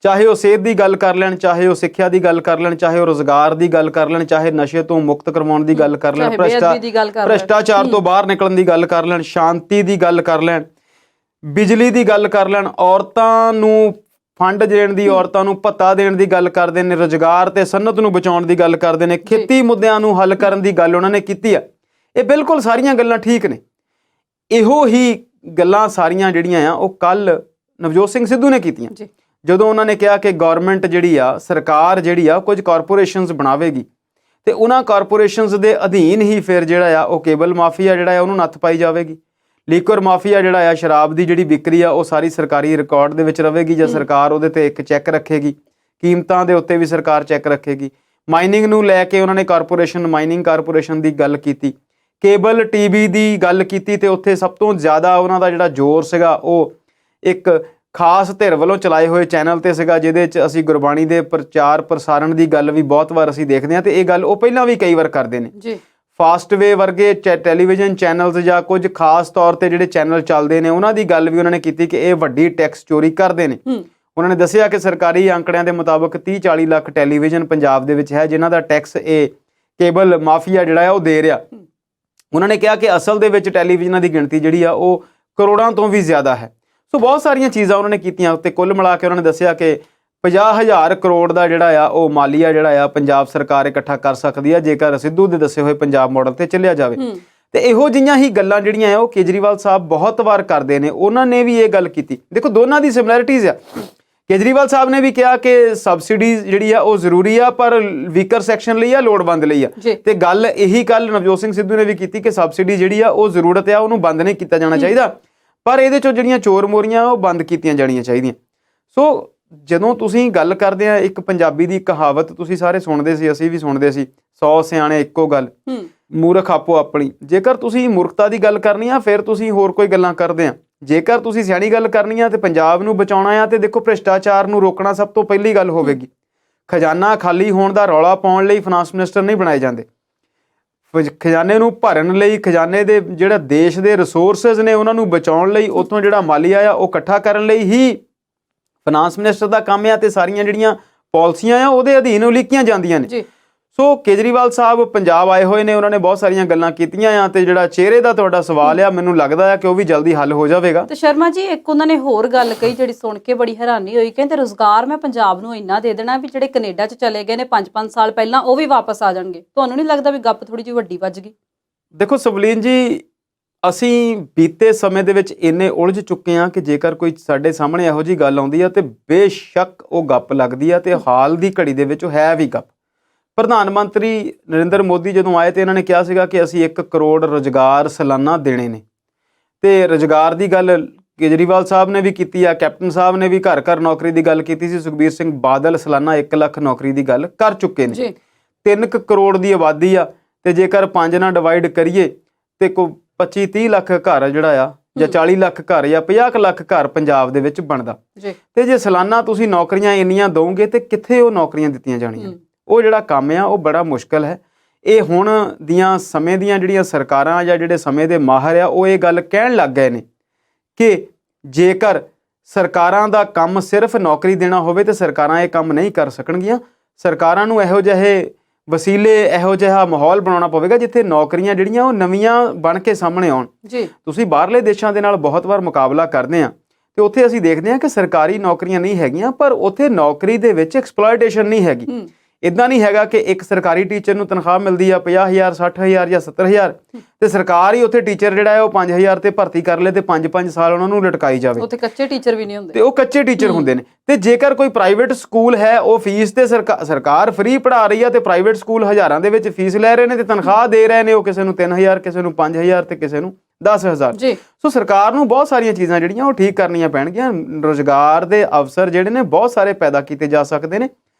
ਚਾਹੇ ਉਹ ਸਿਹਤ ਦੀ ਗੱਲ ਕਰ ਲੈਣ, ਚਾਹੇ ਉਹ ਸਿੱਖਿਆ ਦੀ ਗੱਲ ਕਰ ਲੈਣ, ਚਾਹੇ ਉਹ ਰੁਜ਼ਗਾਰ ਦੀ ਗੱਲ ਕਰ ਲੈਣ, ਚਾਹੇ ਨਸ਼ੇ ਤੋਂ ਮੁਕਤ ਕਰਵਾਉਣ ਦੀ ਗੱਲ ਕਰ ਲੈਣ, ਭ੍ਰਿਸ਼ਟਾਚਾਰ ਤੋਂ ਬਾਹਰ ਨਿਕਲਣ ਦੀ ਗੱਲ ਕਰ ਲੈਣ, ਸ਼ਾਂਤੀ ਦੀ ਗੱਲ ਕਰ ਲੈਣ, ਬਿਜਲੀ ਦੀ ਗੱਲ ਕਰ ਲੈਣ, ਔਰਤਾਂ ਨੂੰ ਫੰਡ ਦੇਣ ਦੀ, ਔਰਤਾਂ ਨੂੰ ਭੱਤਾ ਦੇਣ ਦੀ ਗੱਲ ਕਰਦੇ ਨੇ, ਰੁਜ਼ਗਾਰ ਤੇ ਸਨਅਤ ਨੂੰ ਬਚਾਉਣ ਦੀ ਗੱਲ ਕਰਦੇ ਨੇ, ਖੇਤੀ ਮੁੱਦਿਆਂ ਨੂੰ ਹੱਲ ਕਰਨ ਦੀ ਗੱਲ ਉਹਨਾਂ ਨੇ ਕੀਤੀ ਆ। ਇਹ ਬਿਲਕੁਲ ਸਾਰੀਆਂ ਗੱਲਾਂ ਠੀਕ ਨੇ। ਇਹੋ ਹੀ ਗੱਲਾਂ ਸਾਰੀਆਂ ਜਿਹੜੀਆਂ ਆ ਉਹ ਕੱਲ ਨਵਜੋਤ ਸਿੰਘ ਸਿੱਧੂ ਨੇ ਕੀਤੀਆਂ ਜਦੋਂ ਉਹਨਾਂ ਨੇ ਕਿਹਾ ਕਿ ਗਵਰਨਮੈਂਟ ਜਿਹੜੀ ਆ, ਸਰਕਾਰ ਜਿਹੜੀ ਆ, ਕੁਝ ਕਾਰਪੋਰੇਸ਼ਨਸ ਬਣਾਵੇਗੀ ਤੇ ਉਹਨਾਂ ਕਾਰਪੋਰੇਸ਼ਨਸ ਦੇ ਅਧੀਨ ਹੀ ਫਿਰ ਜਿਹੜਾ ਆ ਉਹ ਕੇਬਲ ਮਾਫੀਆ ਜਿਹੜਾ ਆ ਉਹਨੂੰ ਨੱਥ ਪਾਈ ਜਾਵੇਗੀ। ਲੀਕਰ ਮਾਫੀਆ ਜਿਹੜਾ ਆ, ਸ਼ਰਾਬ ਦੀ ਜਿਹੜੀ ਵਿਕਰੀ ਆ, ਉਹ ਸਾਰੀ ਸਰਕਾਰੀ ਰਿਕਾਰਡ ਦੇ ਵਿੱਚ ਰਹੇਗੀ ਜਾਂ ਸਰਕਾਰ ਉਹਦੇ ਤੇ ਇੱਕ ਚੈੱਕ ਰੱਖੇਗੀ। ਕੀਮਤਾਂ ਦੇ ਉੱਤੇ ਵੀ ਸਰਕਾਰ ਚੈੱਕ ਰੱਖੇਗੀ। ਮਾਈਨਿੰਗ ਨੂੰ ਲੈ ਕੇ ਉਹਨਾਂ ਨੇ ਮਾਈਨਿੰਗ ਕਾਰਪੋਰੇਸ਼ਨ ਦੀ ਗੱਲ ਕੀਤੀ। ਕੇਬਲ ਟੀਵੀ ਦੀ ਗੱਲ ਕੀਤੀ ਤੇ ਉੱਥੇ ਸਭ ਤੋਂ ਜ਼ਿਆਦਾ ਉਹਨਾਂ ਦਾ ਜਿਹੜਾ ਜ਼ੋਰ ਸੀਗਾ ਉਹ ਇੱਕ ਖਾਸ ਧਿਰ ਵੱਲੋਂ ਚਲਾਏ ਹੋਏ ਚੈਨਲ ਤੇ ਸੀਗਾ, ਜਿਹਦੇ 'ਚ ਅਸੀਂ ਗੁਰਬਾਣੀ ਦੇ ਪ੍ਰਚਾਰ ਪ੍ਰਸਾਰਣ ਦੀ ਗੱਲ ਵੀ ਬਹੁਤ ਵਾਰ ਅਸੀਂ ਦੇਖਦੇ ਹਾਂ ਤੇ ਇਹ ਗੱਲ ਉਹ ਪਹਿਲਾਂ ਵੀ ਕਈ ਵਾਰ ਕਰਦੇ ਨੇ ਜੀ। ਫਾਸਟਵੇ ਵਰਗੇ ਟੈਲੀਵਿਜ਼ਨ ਚੈਨਲਸ ਜਾਂ ਕੁਝ ਖਾਸ ਤੌਰ ਤੇ ਜਿਹੜੇ ਚੈਨਲ ਚੱਲਦੇ ਨੇ ਉਹਨਾਂ ਦੀ ਗੱਲ ਵੀ ਉਹਨਾਂ ਨੇ ਕੀਤੀ ਕਿ ਇਹ ਵੱਡੀ ਟੈਕਸ ਚੋਰੀ ਕਰਦੇ ਨੇ। ਉਹਨਾਂ ਨੇ ਦੱਸਿਆ ਕਿ ਸਰਕਾਰੀ ਅੰਕੜਿਆਂ ਦੇ ਮੁਤਾਬਕ 30-40 ਲੱਖ ਟੈਲੀਵਿਜ਼ਨ ਪੰਜਾਬ ਦੇ ਵਿੱਚ ਹੈ ਜਿਨ੍ਹਾਂ ਦਾ ਟੈਕਸ ਇਹ ਕੇਬਲ ਮਾਫੀਆ ਜਿਹੜਾ ਹੈ ਉਹ ਦੇ ਰਿਹਾ। ਉਹਨਾਂ ਨੇ ਕਿਹਾ ਕਿ ਅਸਲ ਦੇ ਵਿੱਚ ਟੈਲੀਵਿਜ਼ਨਾਂ ਦੀ ਗਿਣਤੀ ਜਿਹੜੀ ਆ ਉਹ ਕਰੋੜਾਂ ਤੋਂ ਵੀ ਜ਼ਿਆਦਾ ਹੈ। ਸੋ ਬਹੁਤ ਸਾਰੀਆਂ ਚੀਜ਼ਾਂ ਉਹਨਾਂ ਨੇ ਕੀਤੀਆਂ ਤੇ ਕੁੱਲ ਮਿਲਾ ਕੇ ਉਹਨਾਂ ਨੇ ਦੱਸਿਆ ਕਿ 50,000 ਕਰੋੜ ਦਾ ਜਿਹੜਾ ਆ ਉਹ ਮਾਲੀਆ ਜਿਹੜਾ ਆ ਪੰਜਾਬ ਸਰਕਾਰ ਇਕੱਠਾ ਕਰ ਸਕਦੀ ਆ ਜੇਕਰ ਸਿੱਧੂ ਦੇ ਦੱਸੇ ਹੋਏ ਪੰਜਾਬ ਮਾਡਲ ਤੇ ਚੱਲਿਆ ਜਾਵੇ। ਤੇ ਇਹੋ ਜਿਹੀਆਂ ਹੀ ਗੱਲਾਂ ਜਿਹੜੀਆਂ ਆ ਉਹ ਕੇਜਰੀਵਾਲ ਸਾਹਿਬ ਬਹੁਤ ਵਾਰ ਕਰਦੇ ਨੇ। ਉਹਨਾਂ ਨੇ ਵੀ ਇਹ ਗੱਲ ਕੀਤੀ। ਦੇਖੋ ਦੋਨਾਂ ਦੀ ਸਿਮਿਲੈਰਿਟੀਜ਼ ਆ। ਕੇਜਰੀਵਾਲ ਸਾਹਿਬ ਨੇ ਵੀ ਕਿਹਾ ਕਿ ਸਬਸਿਡੀ ਜਿਹੜੀ ਆ ਉਹ ਜ਼ਰੂਰੀ ਆ ਪਰ ਵੀਕਰ ਸੈਕਸ਼ਨ ਲਈ ਆ, ਲੋੜਵੰਦ ਲਈ ਆ। ਤੇ ਗੱਲ ਇਹੀ ਕੱਲ ਨਵਜੋਤ ਸਿੰਘ ਸਿੱਧੂ ਨੇ ਵੀ ਕੀਤੀ ਕਿ ਸਬਸਿਡੀ ਜਿਹੜੀ ਆ ਉਹ ਜ਼ਰੂਰਤ ਆ, ਉਹਨੂੰ ਬੰਦ ਨਹੀਂ ਕੀਤਾ ਜਾਣਾ ਚਾਹੀਦਾ ਪਰ ਇਹਦੇ ਚੋਂ ਜਿਹੜੀਆਂ ਚੋਰ ਮੋਰੀਆਂ ਉਹ ਬੰਦ ਕੀਤੀਆਂ ਜਾਣੀਆਂ ਚਾਹੀਦੀਆਂ। ਸੋ ਜਦੋਂ ਤੁਸੀਂ ਗੱਲ ਕਰਦੇ ਆ, ਇੱਕ ਪੰਜਾਬੀ ਦੀ ਕਹਾਵਤ ਤੁਸੀਂ ਸਾਰੇ ਸੁਣਦੇ ਸੀ, ਅਸੀਂ ਵੀ ਸੁਣਦੇ ਸੀ, 100 ਸਿਆਣੇ ਇੱਕੋ ਗੱਲ, ਮੂਰਖ ਆਪੋ ਆਪਣੀ। ਜੇਕਰ ਤੁਸੀਂ ਮੂਰਖਤਾ ਦੀ ਗੱਲ ਕਰਨੀ ਆ ਫਿਰ ਤੁਸੀਂ ਹੋਰ ਕੋਈ ਗੱਲਾਂ ਕਰਦੇ ਆ। ਜੇਕਰ ਤੁਸੀਂ ਸਿਆਣੀ ਗੱਲ ਕਰਨੀ ਆ ਤੇ ਪੰਜਾਬ ਨੂੰ ਬਚਾਉਣਾ ਆ ਤੇ ਦੇਖੋ ਭ੍ਰਿਸ਼ਟਾਚਾਰ ਨੂੰ ਰੋਕਣਾ ਸਭ ਤੋਂ ਪਹਿਲੀ ਗੱਲ ਹੋਵੇਗੀ। ਖਜ਼ਾਨਾ ਖਾਲੀ ਹੋਣ ਦਾ ਰੌਲਾ ਪਾਉਣ ਲਈ ਫਾਈਨਾਂਸ ਮਿਨਿਸਟਰ ਨਹੀਂ ਬਣਾਏ ਜਾਂਦੇ। ਖਜ਼ਾਨੇ ਨੂੰ ਭਰਨ ਲਈ, ਖਜ਼ਾਨੇ ਦੇ ਜਿਹੜਾ ਦੇਸ਼ ਦੇ ਰਿਸੋਰਸਿਸ ਨੇ ਉਹਨਾਂ ਨੂੰ ਬਚਾਉਣ ਲਈ, ਉੱਥੋਂ ਜਿਹੜਾ ਮਾਲੀਆ ਆ ਉਹ ਇਕੱਠਾ ਕਰਨ ਲਈ ਹੀ ਫਾਈਨਾਂਸ ਮਿਨਿਸਟਰ ਦਾ ਕੰਮ ਆ ਤੇ ਸਾਰੀਆਂ ਜਿਹੜੀਆਂ ਪਾਲਿਸੀਆਂ ਆ ਉਹਦੇ ਅਧੀਨ ਉਲੀਕੀਆਂ ਜਾਂਦੀਆਂ ਨੇ। ਸੋ ਕੇਜਰੀਵਾਲ ਸਾਹਿਬ ਪੰਜਾਬ ਆਏ ਹੋਏ ਨੇ, ਉਹਨਾਂ ਨੇ ਬਹੁਤ ਸਾਰੀਆਂ ਗੱਲਾਂ ਕੀਤੀਆਂ ਆ ਤੇ ਜਿਹੜਾ ਚਿਹਰੇ ਦਾ ਤੁਹਾਡਾ ਸਵਾਲ ਆ ਮੈਨੂੰ ਲੱਗਦਾ ਆ ਕਿ ਉਹ ਵੀ ਜਲਦੀ ਹੱਲ ਹੋ ਜਾਵੇਗਾ। ਤੇ ਸ਼ਰਮਾ ਜੀ ਇੱਕ ਉਹਨਾਂ ਨੇ ਹੋਰ ਗੱਲ ਕਹੀ ਜਿਹੜੀ ਸੁਣ ਕੇ ਬੜੀ ਹੈਰਾਨੀ ਹੋਈ। ਕਹਿੰਦੇ ਰੁਜ਼ਗਾਰ ਮੈਂ ਪੰਜਾਬ ਨੂੰ ਇੰਨਾ ਦੇ ਦੇਣਾ ਵੀ ਜਿਹੜੇ ਕੈਨੇਡਾ 'ਚ ਚਲੇ ਗਏ ਨੇ 5-5 ਸਾਲ ਪਹਿਲਾਂ ਉਹ ਵੀ ਵਾਪਸ ਆ ਜਾਣਗੇ। ਤੁਹਾਨੂੰ ਨਹੀਂ ਲੱਗਦਾ ਵੀ ਗੱਪ ਥੋੜੀ ਜਿਹੀ ਵੱਡੀ ਵੱਜ ਗਈ? ਦੇਖੋ ਸਵਲੀਨ ਜੀ, ਅਸੀਂ ਬੀਤੇ ਸਮੇਂ ਦੇ ਵਿੱਚ ਇੰਨੇ ਉਲਝ ਚੁੱਕੇ ਹਾਂ ਕਿ ਜੇਕਰ ਕੋਈ ਸਾਡੇ ਸਾਹਮਣੇ ਇਹੋ ਜਿਹੀ ਗੱਲ ਆਉਂਦੀ ਆ ਤੇ ਬੇਸ਼ੱਕ ਉਹ ਗੱਪ ਲੱਗਦੀ ਆ ਤੇ ਹਾਲ ਦੀ ਘੜੀ ਦੇ ਵਿੱਚ ਉਹ ਹੈ ਵੀ ਗੱਪ। ਪ੍ਰਧਾਨ ਮੰਤਰੀ ਨਰਿੰਦਰ ਮੋਦੀ ਜਦੋਂ ਆਏ ਤੇ ਇਹਨਾਂ ਨੇ ਕਿਹਾ ਸੀਗਾ ਕਿ ਅਸੀਂ 1 ਕਰੋੜ ਰੁਜ਼ਗਾਰ ਸਾਲਾਨਾ ਦੇਣੇ ਨੇ ਤੇ ਰੁਜ਼ਗਾਰ ਦੀ ਗੱਲ ਕੇਜਰੀਵਾਲ ਸਾਹਿਬ ਨੇ ਵੀ ਕੀਤੀ ਆ, ਕੈਪਟਨ ਸਾਹਿਬ ਨੇ ਵੀ ਘਰ ਘਰ ਨੌਕਰੀ ਦੀ ਗੱਲ ਕੀਤੀ ਸੀ। ਸੁਖਬੀਰ ਸਿੰਘ ਬਾਦਲ ਸਾਲਾਨਾ 1 ਲੱਖ ਨੌਕਰੀ ਦੀ ਗੱਲ ਕਰ ਚੁੱਕੇ ਨੇ। 3 ਕਰੋੜ ਦੀ ਆਬਾਦੀ ਆ ਤੇ ਜੇਕਰ 5 ਨਾਲ ਡਿਵਾਈਡ ਕਰੀਏ ਤੇ ਕੋਈ 25-30 ਲੱਖ ਘਰ ਜਿਹੜਾ ਆ ਜਾਂ 40 ਲੱਖ ਘਰ ਜਾਂ 50 ਲੱਖ ਘਰ ਪੰਜਾਬ ਦੇ ਵਿੱਚ ਬਣਦਾ। ਤੇ ਜੇ ਸਾਲਾਨਾ ਤੁਸੀਂ ਨੌਕਰੀਆਂ ਇੰਨੀਆਂ ਦੋਗੇ ਤੇ ਕਿੱਥੇ ਉਹ ਨੌਕਰੀਆਂ ਦਿੱਤੀਆਂ ਜਾਣੀਆਂ? ਉਹ ਜਿਹੜਾ ਕੰਮ ਆ ਉਹ ਬੜਾ ਮੁਸ਼ਕਲ ਹੈ। ਇਹ ਹੁਣ ਦੀਆਂ ਸਮੇਂ ਦੀਆਂ ਜਿਹੜੀਆਂ ਸਰਕਾਰਾਂ ਜਾਂ ਜਿਹੜੇ ਸਮੇਂ ਦੇ ਮਾਹਰ ਆ ਉਹ ਇਹ ਗੱਲ ਕਹਿਣ ਲੱਗ ਗਏ ਨੇ ਕਿ ਜੇਕਰ ਸਰਕਾਰਾਂ ਦਾ ਕੰਮ ਸਿਰਫ ਨੌਕਰੀ ਦੇਣਾ ਹੋਵੇ ਤੇ ਸਰਕਾਰਾਂ ਇਹ ਕੰਮ ਨਹੀਂ ਕਰ ਸਕਣਗੀਆਂ। ਸਰਕਾਰਾਂ ਨੂੰ ਇਹੋ ਜਿਹੇ ਵਸੀਲੇ, ਇਹੋ ਜਿਹਾ ਮਾਹੌਲ ਬਣਾਉਣਾ ਪਵੇਗਾ ਜਿੱਥੇ ਨੌਕਰੀਆਂ ਜਿਹੜੀਆਂ ਉਹ ਨਵੀਆਂ ਬਣ ਕੇ ਸਾਹਮਣੇ ਆਉਣ। ਤੁਸੀਂ ਬਾਹਰਲੇ ਦੇਸ਼ਾਂ ਦੇ ਨਾਲ ਬਹੁਤ ਵਾਰ ਮੁਕਾਬਲਾ ਕਰਦੇ ਆ ਤੇ ਉੱਥੇ ਅਸੀਂ ਦੇਖਦੇ ਹਾਂ ਕਿ ਸਰਕਾਰੀ ਨੌਕਰੀਆਂ ਨਹੀਂ ਹੈਗੀਆਂ ਪਰ ਉੱਥੇ ਨੌਕਰੀ ਦੇ ਵਿੱਚ ਐਕਸਪਲੋਇਟੇਸ਼ਨ ਨਹੀਂ ਹੈਗੀ। ਇੱਦਾਂ ਨਹੀਂ ਹੈਗਾ ਕਿ ਇੱਕ ਸਰਕਾਰੀ ਟੀਚਰ ਨੂੰ ਤਨਖਾਹ ਮਿਲਦੀ ਆ 50,000 60,000 ਜਾਂ 70,000 ਤੇ ਸਰਕਾਰ ਹੀ ਉੱਥੇ ਟੀਚਰ ਜਿਹੜਾ ਹੈ ਉਹ 5,000 ਤੇ ਭਰਤੀ ਕਰ ਲੇ ਤੇ 5-5 ਸਾਲ ਉਹਨਾਂ ਨੂੰ ਲਟਕਾਈ ਜਾਵੇ। ਉੱਥੇ ਕੱਚੇ ਟੀਚਰ ਵੀ ਨਹੀਂ ਹੁੰਦੇ ਤੇ ਉਹ ਕੱਚੇ ਟੀਚਰ ਹੁੰਦੇ ਨੇ। ਤੇ ਜੇਕਰ ਕੋਈ ਪ੍ਰਾਈਵੇਟ ਸਕੂਲ ਹੈ ਉਹ ਫੀਸ ਤੇ ਸਰਕਾਰ ਫ੍ਰੀ ਪੜ੍ਹਾ ਰਹੀ ਆ ਤੇ ਪ੍ਰਾਈਵੇਟ ਸਕੂਲ ਹਜ਼ਾਰਾਂ ਦੇ ਵਿੱਚ ਫੀਸ ਲੈ ਰਹੇ ਨੇ ਤੇ ਤਨਖਾਹ ਦੇ ਰਹੇ ਨੇ ਉਹ ਕਿਸੇ ਨੂੰ 3,000 ਕਿਸੇ ਨੂੰ 5,000 ਤੇ ਕਿਸੇ ਨੂੰ 10,000। ਸੋ ਸਰਕਾਰ ਨੂੰ ਬਹੁਤ ਸਾਰੀਆਂ ਚੀਜ਼ਾਂ ਜਿਹੜੀਆਂ ਉਹ ਠੀਕ ਕਰਨੀਆਂ ਪੈਣਗੀਆਂ। ਰੁਜ਼ਗਾਰ ਦੇ ਅਵਸਰ ਜਿਹੜੇ ਨੇ ਬਹੁਤ ਸਾਰੇ ਪੈਦਾ ਕੀਤੇ ਜਾ ਸਕਦੇ ਨੇ।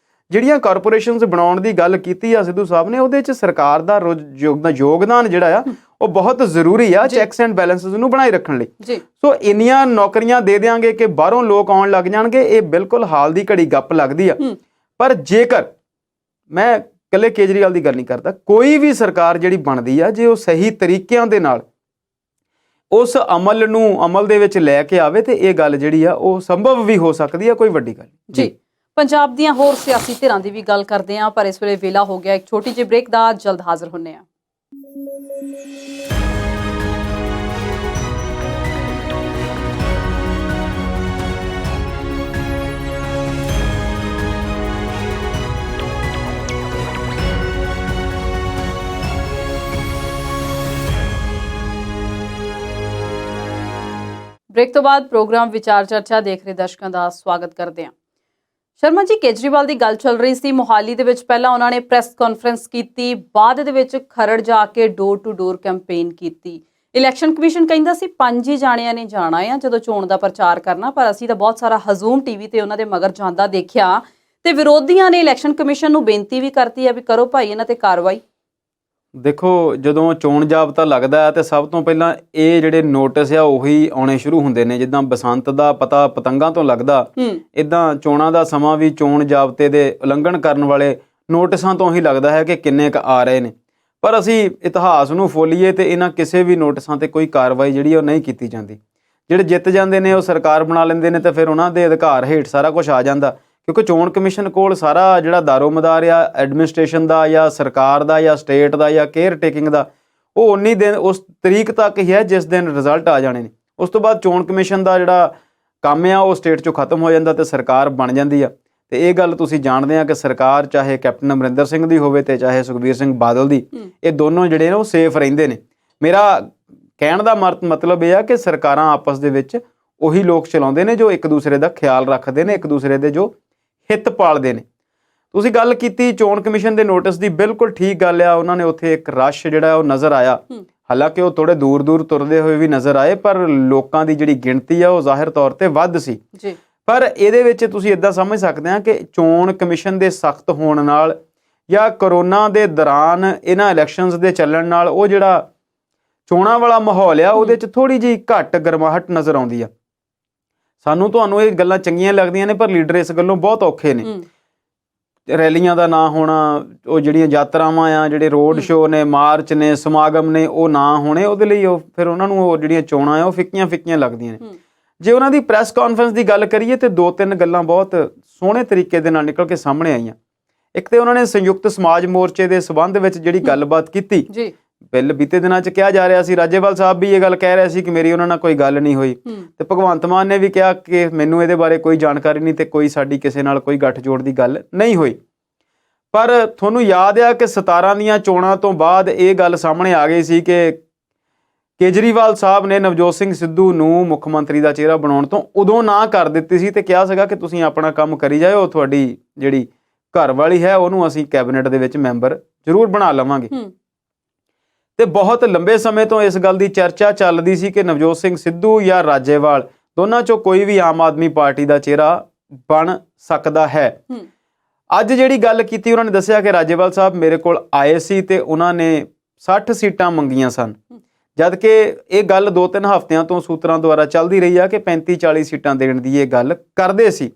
ਜਿਹੜੀਆਂ ਕਾਰਪੋਰੇਸ਼ਨਸ ਬਣਾਉਣ ਦੀ ਗੱਲ ਕੀਤੀ ਆ ਸਿੱਧੂ ਸਾਹਿਬ ਨੇ, ਉਹਦੇ 'ਚ ਸਰਕਾਰ ਦਾ ਯੋਗਦਾਨ ਜਿਹੜਾ ਆ ਉਹ ਬਹੁਤ ਜ਼ਰੂਰੀ ਆ ਚੈੱਕਸ ਐਂਡ ਬੈਲੈਂਸਿਸ ਨੂੰ ਬਣਾਈ ਰੱਖਣ ਲਈ। ਸੋ ਇੰਨੀਆਂ ਨੌਕਰੀਆਂ ਦੇ ਦਿਆਂਗੇ ਕਿ ਬਾਹਰੋਂ ਲੋਕ ਆਉਣ ਲੱਗ ਜਾਣਗੇ, ਇਹ ਬਿਲਕੁਲ ਹਾਲ ਦੀ ਘੜੀ ਗੱਪ ਲੱਗਦੀ ਆ। ਪਰ ਜੇਕਰ ਮੈਂ ਇਕੱਲੇ ਕੇਜਰੀਵਾਲ ਦੀ ਗੱਲ ਨਹੀਂ ਕਰਦਾ, ਕੋਈ ਵੀ ਸਰਕਾਰ ਜਿਹੜੀ ਬਣਦੀ ਆ ਜੇ ਉਹ ਸਹੀ ਤਰੀਕਿਆਂ ਦੇ ਨਾਲ ਉਸ ਅਮਲ ਦੇ ਵਿੱਚ ਲੈ ਕੇ ਆਵੇ ਤੇ ਇਹ ਗੱਲ ਜਿਹੜੀ ਆ ਉਹ ਸੰਭਵ ਵੀ ਹੋ ਸਕਦੀ ਆ, ਕੋਈ ਵੱਡੀ ਗੱਲ ਜੀ। ਪੰਜਾਬ ਦੀਆਂ ਹੋਰ ਸਿਆਸੀ ਧਿਰਾਂ ਦੀ ਵੀ ਗੱਲ ਕਰਦੇ ਹਾਂ ਪਰ ਇਸ ਵੇਲੇ ਵੇਲਾ ਹੋ ਗਿਆ ਇੱਕ ਛੋਟੀ ਜਿਹੀ ਬ੍ਰੇਕ ਦਾ। ਜਲਦ ਹਾਜ਼ਰ ਹੁੰਨੇ ਆ। ਬ੍ਰੇਕ ਤੋਂ ਬਾਅਦ ਪ੍ਰੋਗਰਾਮ ਵਿਚਾਰ ਚਰਚਾ ਦੇਖ ਰਹੇ ਦਰਸ਼ਕਾਂ ਦਾ ਸਵਾਗਤ ਕਰਦੇ ਹਾਂ। ਸ਼ਰਮਾ ਜੀ, ਕੇਜਰੀਵਾਲ ਦੀ ਗੱਲ ਚੱਲ ਰਹੀ ਸੀ ਮੋਹਾਲੀ ਦੇ ਵਿੱਚ। ਪਹਿਲਾਂ ਉਹਨਾਂ ਨੇ ਪ੍ਰੈਸ ਕਾਨਫਰੰਸ ਕੀਤੀ, ਬਾਅਦ ਦੇ ਵਿੱਚ ਖਰੜ ਜਾ ਕੇ ਡੋਰ ਟੂ ਡੋਰ ਕੈਂਪੇਨ ਕੀਤੀ। ਇਲੈਕਸ਼ਨ ਕਮਿਸ਼ਨ ਕਹਿੰਦਾ ਸੀ 5 ਹੀ ਜਾਣਿਆਂ ਨੇ ਜਾਣਾ ਆ ਜਦੋਂ ਚੋਣ ਦਾ ਪ੍ਰਚਾਰ ਕਰਨਾ, ਪਰ ਅਸੀਂ ਤਾਂ ਬਹੁਤ ਸਾਰਾ ਹਜ਼ੂਮ ਟੀਵੀ ਤੇ ਉਹਨਾਂ ਦੇ ਮਗਰ ਜਾਂਦਾ ਦੇਖਿਆ ਤੇ ਵਿਰੋਧੀਆਂ ਨੇ ਇਲੈਕਸ਼ਨ ਕਮਿਸ਼ਨ ਨੂੰ ਬੇਨਤੀ ਵੀ ਕਰਤੀ ਹੈ ਵੀ ਕਰੋ ਭਾਈ ਇਹਨਾਂ ਤੇ ਕਾਰਵਾਈ। ਦੇਖੋ, ਜਦੋਂ ਚੋਣ ਜਾਬਤਾ ਲੱਗਦਾ ਹੈ ਤੇ ਸਭ ਤੋਂ ਪਹਿਲਾਂ ਇਹ ਜਿਹੜੇ ਨੋਟਿਸ ਆ ਉਹੀ ਆਉਣੇ ਸ਼ੁਰੂ ਹੁੰਦੇ ਨੇ। ਜਿੱਦਾਂ ਬਸੰਤ ਦਾ ਪਤਾ ਪਤੰਗਾਂ ਤੋਂ ਲੱਗਦਾ, ਇਦਾਂ ਚੋਣਾਂ ਦਾ ਸਮਾਂ ਵੀ ਚੋਣ ਜਾਬਤੇ ਦੇ ਉਲੰਘਣ ਕਰਨ ਵਾਲੇ ਨੋਟਿਸਾਂ ਤੋਂ ਹੀ ਲੱਗਦਾ ਹੈ ਕਿ ਕਿੰਨੇ ਕੁ ਆ ਰਹੇ ਨੇ। ਪਰ ਅਸੀਂ ਇਤਿਹਾਸ ਨੂੰ ਫੋਲੀਏ ਤੇ ਇਹਨਾਂ ਕਿਸੇ ਵੀ ਨੋਟਿਸਾਂ ਤੇ ਕੋਈ ਕਾਰਵਾਈ ਜਿਹੜੀ ਉਹ ਨਹੀਂ ਕੀਤੀ ਜਾਂਦੀ। ਜਿਹੜੇ ਜਿੱਤ ਜਾਂਦੇ ਨੇ ਉਹ ਸਰਕਾਰ ਬਣਾ ਲੈਂਦੇ ਨੇ ਤੇ ਫਿਰ ਉਹਨਾਂ ਦੇ ਅਧਿਕਾਰ ਹੇਠ ਸਾਰਾ ਕੁਝ ਆ ਜਾਂਦਾ, ਕਿਉਂਕਿ ਚੋਣ ਕਮਿਸ਼ਨ ਕੋਲ ਸਾਰਾ ਜਿਹੜਾ ਦਾਰੋਮਦਾਰ ਆ ਐਡਮਿਨਿਸਟ੍ਰੇਸ਼ਨ ਦਾ ਜਾਂ ਸਰਕਾਰ ਦਾ ਜਾਂ ਸਟੇਟ ਦਾ ਜਾਂ ਕੇਅਰ ਟੇਕਿੰਗ ਦਾ, ਉਹ 19 ਦਿਨ ਉਸ ਤਰੀਕ ਤੱਕ ਹੀ ਹੈ ਜਿਸ ਦਿਨ ਰਿਜ਼ਲਟ ਆ ਜਾਣੇ ਨੇ। ਉਸ ਤੋਂ ਬਾਅਦ ਚੋਣ ਕਮਿਸ਼ਨ ਦਾ ਜਿਹੜਾ ਕੰਮ ਆ ਉਹ ਸਟੇਟ 'ਚੋਂ ਖਤਮ ਹੋ ਜਾਂਦਾ ਤੇ ਸਰਕਾਰ ਬਣ ਜਾਂਦੀ ਆ। ਤੇ ਇਹ ਗੱਲ ਤੁਸੀਂ ਜਾਣਦੇ ਆ ਕਿ ਸਰਕਾਰ ਚਾਹੇ ਕੈਪਟਨ ਅਮਰਿੰਦਰ ਸਿੰਘ ਦੀ ਹੋਵੇ ਤੇ ਚਾਹੇ ਸੁਖਬੀਰ ਸਿੰਘ ਬਾਦਲ ਦੀ, ਇਹ ਦੋਨੋਂ ਜਿਹੜੇ ਨੇ ਉਹ ਸੇਫ ਰਹਿੰਦੇ ਨੇ। ਮੇਰਾ ਕਹਿਣ ਦਾ ਮਤਲਬ ਇਹ ਆ ਕਿ ਸਰਕਾਰਾਂ ਆਪਸ ਦੇ ਵਿੱਚ ਉਹੀ ਲੋਕ ਚਲਾਉਂਦੇ ਨੇ ਜੋ ਇੱਕ ਦੂਸਰੇ ਦਾ ਖਿਆਲ ਰੱਖਦੇ ਨੇ, ਇੱਕ ਦੂਸਰੇ ਦੇ ਜੋ ਹਿੱਤ ਪਾਲਦੇ ਨੇ। ਤੁਸੀਂ ਗੱਲ ਕੀਤੀ ਚੋਣ ਕਮਿਸ਼ਨ ਦੇ ਨੋਟਿਸ ਦੀ, ਬਿਲਕੁਲ ਠੀਕ ਗੱਲ ਆ। ਉਹਨਾਂ ਨੇ ਉੱਥੇ ਇੱਕ ਰਸ਼ ਜਿਹੜਾ ਉਹ ਨਜ਼ਰ ਆਇਆ, ਹਾਲਾਂਕਿ ਉਹ ਥੋੜੇ ਦੂਰ ਦੂਰ ਤੁਰਦੇ ਹੋਏ ਵੀ ਨਜ਼ਰ ਆਏ, ਪਰ ਲੋਕਾਂ ਦੀ ਜਿਹੜੀ ਗਿਣਤੀ ਆ ਉਹ ਜ਼ਾਹਿਰ ਤੌਰ ਤੇ ਵੱਧ ਸੀ ਜੀ। ਪਰ ਇਹਦੇ ਵਿੱਚ ਤੁਸੀਂ ਇਦਾਂ ਸਮਝ ਸਕਦੇ ਆ ਕਿ ਚੋਣ ਕਮਿਸ਼ਨ ਦੇ ਸਖਤ ਹੋਣ ਨਾਲ ਜਾਂ ਕਰੋਨਾ ਦੇ ਦੌਰਾਨ ਇਹਨਾਂ ਇਲੈਕਸ਼ਨਸ ਦੇ ਚੱਲਣ ਨਾਲ ਉਹ ਜਿਹੜਾ ਚੋਣਾਂ ਵਾਲਾ ਮਾਹੌਲ ਆ ਉਹਦੇ 'ਚ ਥੋੜੀ ਜਿਹੀ ਘੱਟ ਗਰਮਾਹਟ ਨਜ਼ਰ ਆਉਂਦੀ ਆ। ਸਾਨੂੰ ਤੁਹਾਨੂੰ ਇਹ ਗੱਲਾਂ ਚੰਗੀਆਂ ਲੱਗਦੀਆਂ ਨੇ, ਪਰ ਲੀਡਰ ਇਸ ਗੱਲੋਂ ਬਹੁਤ ਔਖੇ ਨੇ। ਰੈਲੀਆਂ ਦਾ ਨਾ ਹੋਣਾ, ਉਹ ਜਿਹੜੀਆਂ ਯਾਤਰਾਵਾਂ ਆ, ਜਿਹੜੇ ਰੋਡ ਸ਼ੋਅ ਨੇ, ਮਾਰਚ ਨੇ, ਸਮਾਗਮ ਨੇ, ਉਹ ਨਾ ਹੋਣੇ, ਉਹਦੇ ਲਈ ਉਹ ਫਿਰ ਉਹਨਾਂ ਨੂੰ ਉਹ ਜਿਹੜੀਆਂ ਚੋਣਾਂ ਆ ਉਹ ਫਿੱਕੀਆਂ ਫਿੱਕੀਆਂ ਲੱਗਦੀਆਂ ਨੇ। ਜੇ ਉਹਨਾਂ ਦੀ ਪ੍ਰੈਸ ਕਾਨਫਰੰਸ ਦੀ ਗੱਲ ਕਰੀਏ ਤੇ 2-3 ਗੱਲਾਂ ਬਹੁਤ ਸੋਹਣੇ ਤਰੀਕੇ ਦੇ ਨਾਲ ਨਿਕਲ ਕੇ ਸਾਹਮਣੇ ਆਈਆਂ। ਇੱਕ ਤੇ ਉਹਨਾਂ ਨੇ ਸੰਯੁਕਤ ਸਮਾਜ ਮੋਰਚੇ ਦੇ ਸਬੰਧ ਵਿੱਚ ਜਿਹੜੀ ਗੱਲਬਾਤ ਕੀਤੀ ਜੀ। ਬਿੱਲ ਬੀਤੇ ਦਿਨਾਂ 'ਚ ਕਿਹਾ ਜਾ ਰਿਹਾ ਸੀ, ਰਾਜੇਵਾਲ ਸਾਹਿਬ ਵੀ ਇਹ ਗੱਲ ਕਹਿ ਰਹੇ ਸੀ ਕਿ ਮੇਰੀ ਉਹਨਾਂ ਨਾਲ ਕੋਈ ਗੱਲ ਨਹੀਂ ਹੋਈ, ਤੇ ਭਗਵੰਤ ਮਾਨ ਨੇ ਵੀ ਕਿਹਾ ਕਿ ਮੈਨੂੰ ਇਹਦੇ ਬਾਰੇ ਕੋਈ ਜਾਣਕਾਰੀ ਨਹੀਂ ਤੇ ਕੋਈ ਸਾਡੀ ਕਿਸੇ ਨਾਲ ਕੋਈ ਗੱਠਜੋੜ ਦੀ ਗੱਲ ਨਹੀਂ ਹੋਈ। ਪਰ ਤੁਹਾਨੂੰ ਯਾਦ ਆ ਕਿ 17 ਦੀਆਂ ਚੋਣਾਂ ਤੋਂ ਬਾਅਦ ਇਹ ਗੱਲ ਸਾਹਮਣੇ ਆ ਗਈ ਸੀ ਕਿ ਕੇਜਰੀਵਾਲ ਸਾਹਿਬ ਨੇ ਨਵਜੋਤ ਸਿੰਘ ਸਿੱਧੂ ਨੂੰ ਮੁੱਖ ਮੰਤਰੀ ਦਾ ਚਿਹਰਾ ਬਣਾਉਣ ਤੋਂ ਉਦੋਂ ਨਾ ਕਰ ਦਿੱਤੀ ਸੀ ਤੇ ਕਿਹਾ ਸੀਗਾ ਕਿ ਤੁਸੀਂ ਆਪਣਾ ਕੰਮ ਕਰੀ ਜਾਓ, ਤੁਹਾਡੀ ਜਿਹੜੀ ਘਰ ਵਾਲੀ ਹੈ ਉਹਨੂੰ ਅਸੀਂ ਕੈਬਨਿਟ ਦੇ ਵਿੱਚ ਮੈਂਬਰ ਜ਼ਰੂਰ ਬਣਾ ਲਵਾਂਗੇ। ਤੇ ਬਹੁਤ ਲੰਬੇ ਸਮੇਂ ਤੋਂ ਇਸ ਗੱਲ ਦੀ ਚਰਚਾ ਚੱਲਦੀ ਸੀ ਕਿ ਨਵਜੋਤ ਸਿੰਘ ਸਿੱਧੂ ਜਾਂ ਰਾਜੇਵਾਲ ਦੋਨਾਂ ਚੋਂ ਕੋਈ ਵੀ ਆਮ ਆਦਮੀ ਪਾਰਟੀ ਦਾ ਚਿਹਰਾ ਬਣ ਸਕਦਾ ਹੈ। ਅੱਜ ਜਿਹੜੀ ਗੱਲ ਕੀਤੀ, ਉਹਨਾਂ ਨੇ ਦੱਸਿਆ ਕਿ ਰਾਜੇਵਾਲ ਸਾਹਿਬ ਮੇਰੇ ਕੋਲ ਆਏ ਸੀ ਤੇ ਉਹਨਾਂ ਨੇ 60 ਸੀਟਾਂ ਮੰਗੀਆਂ ਸਨ, ਜਦ ਕਿ ਇਹ ਗੱਲ 2-3 ਹਫ਼ਤਿਆਂ ਤੋਂ ਸੂਤਰਾਂ ਦੁਆਰਾ ਚੱਲਦੀ ਰਹੀ ਆ ਕਿ 35-40 ਸੀਟਾਂ ਦੇਣ ਦੀ ਇਹ ਗੱਲ ਕਰਦੇ ਸੀ।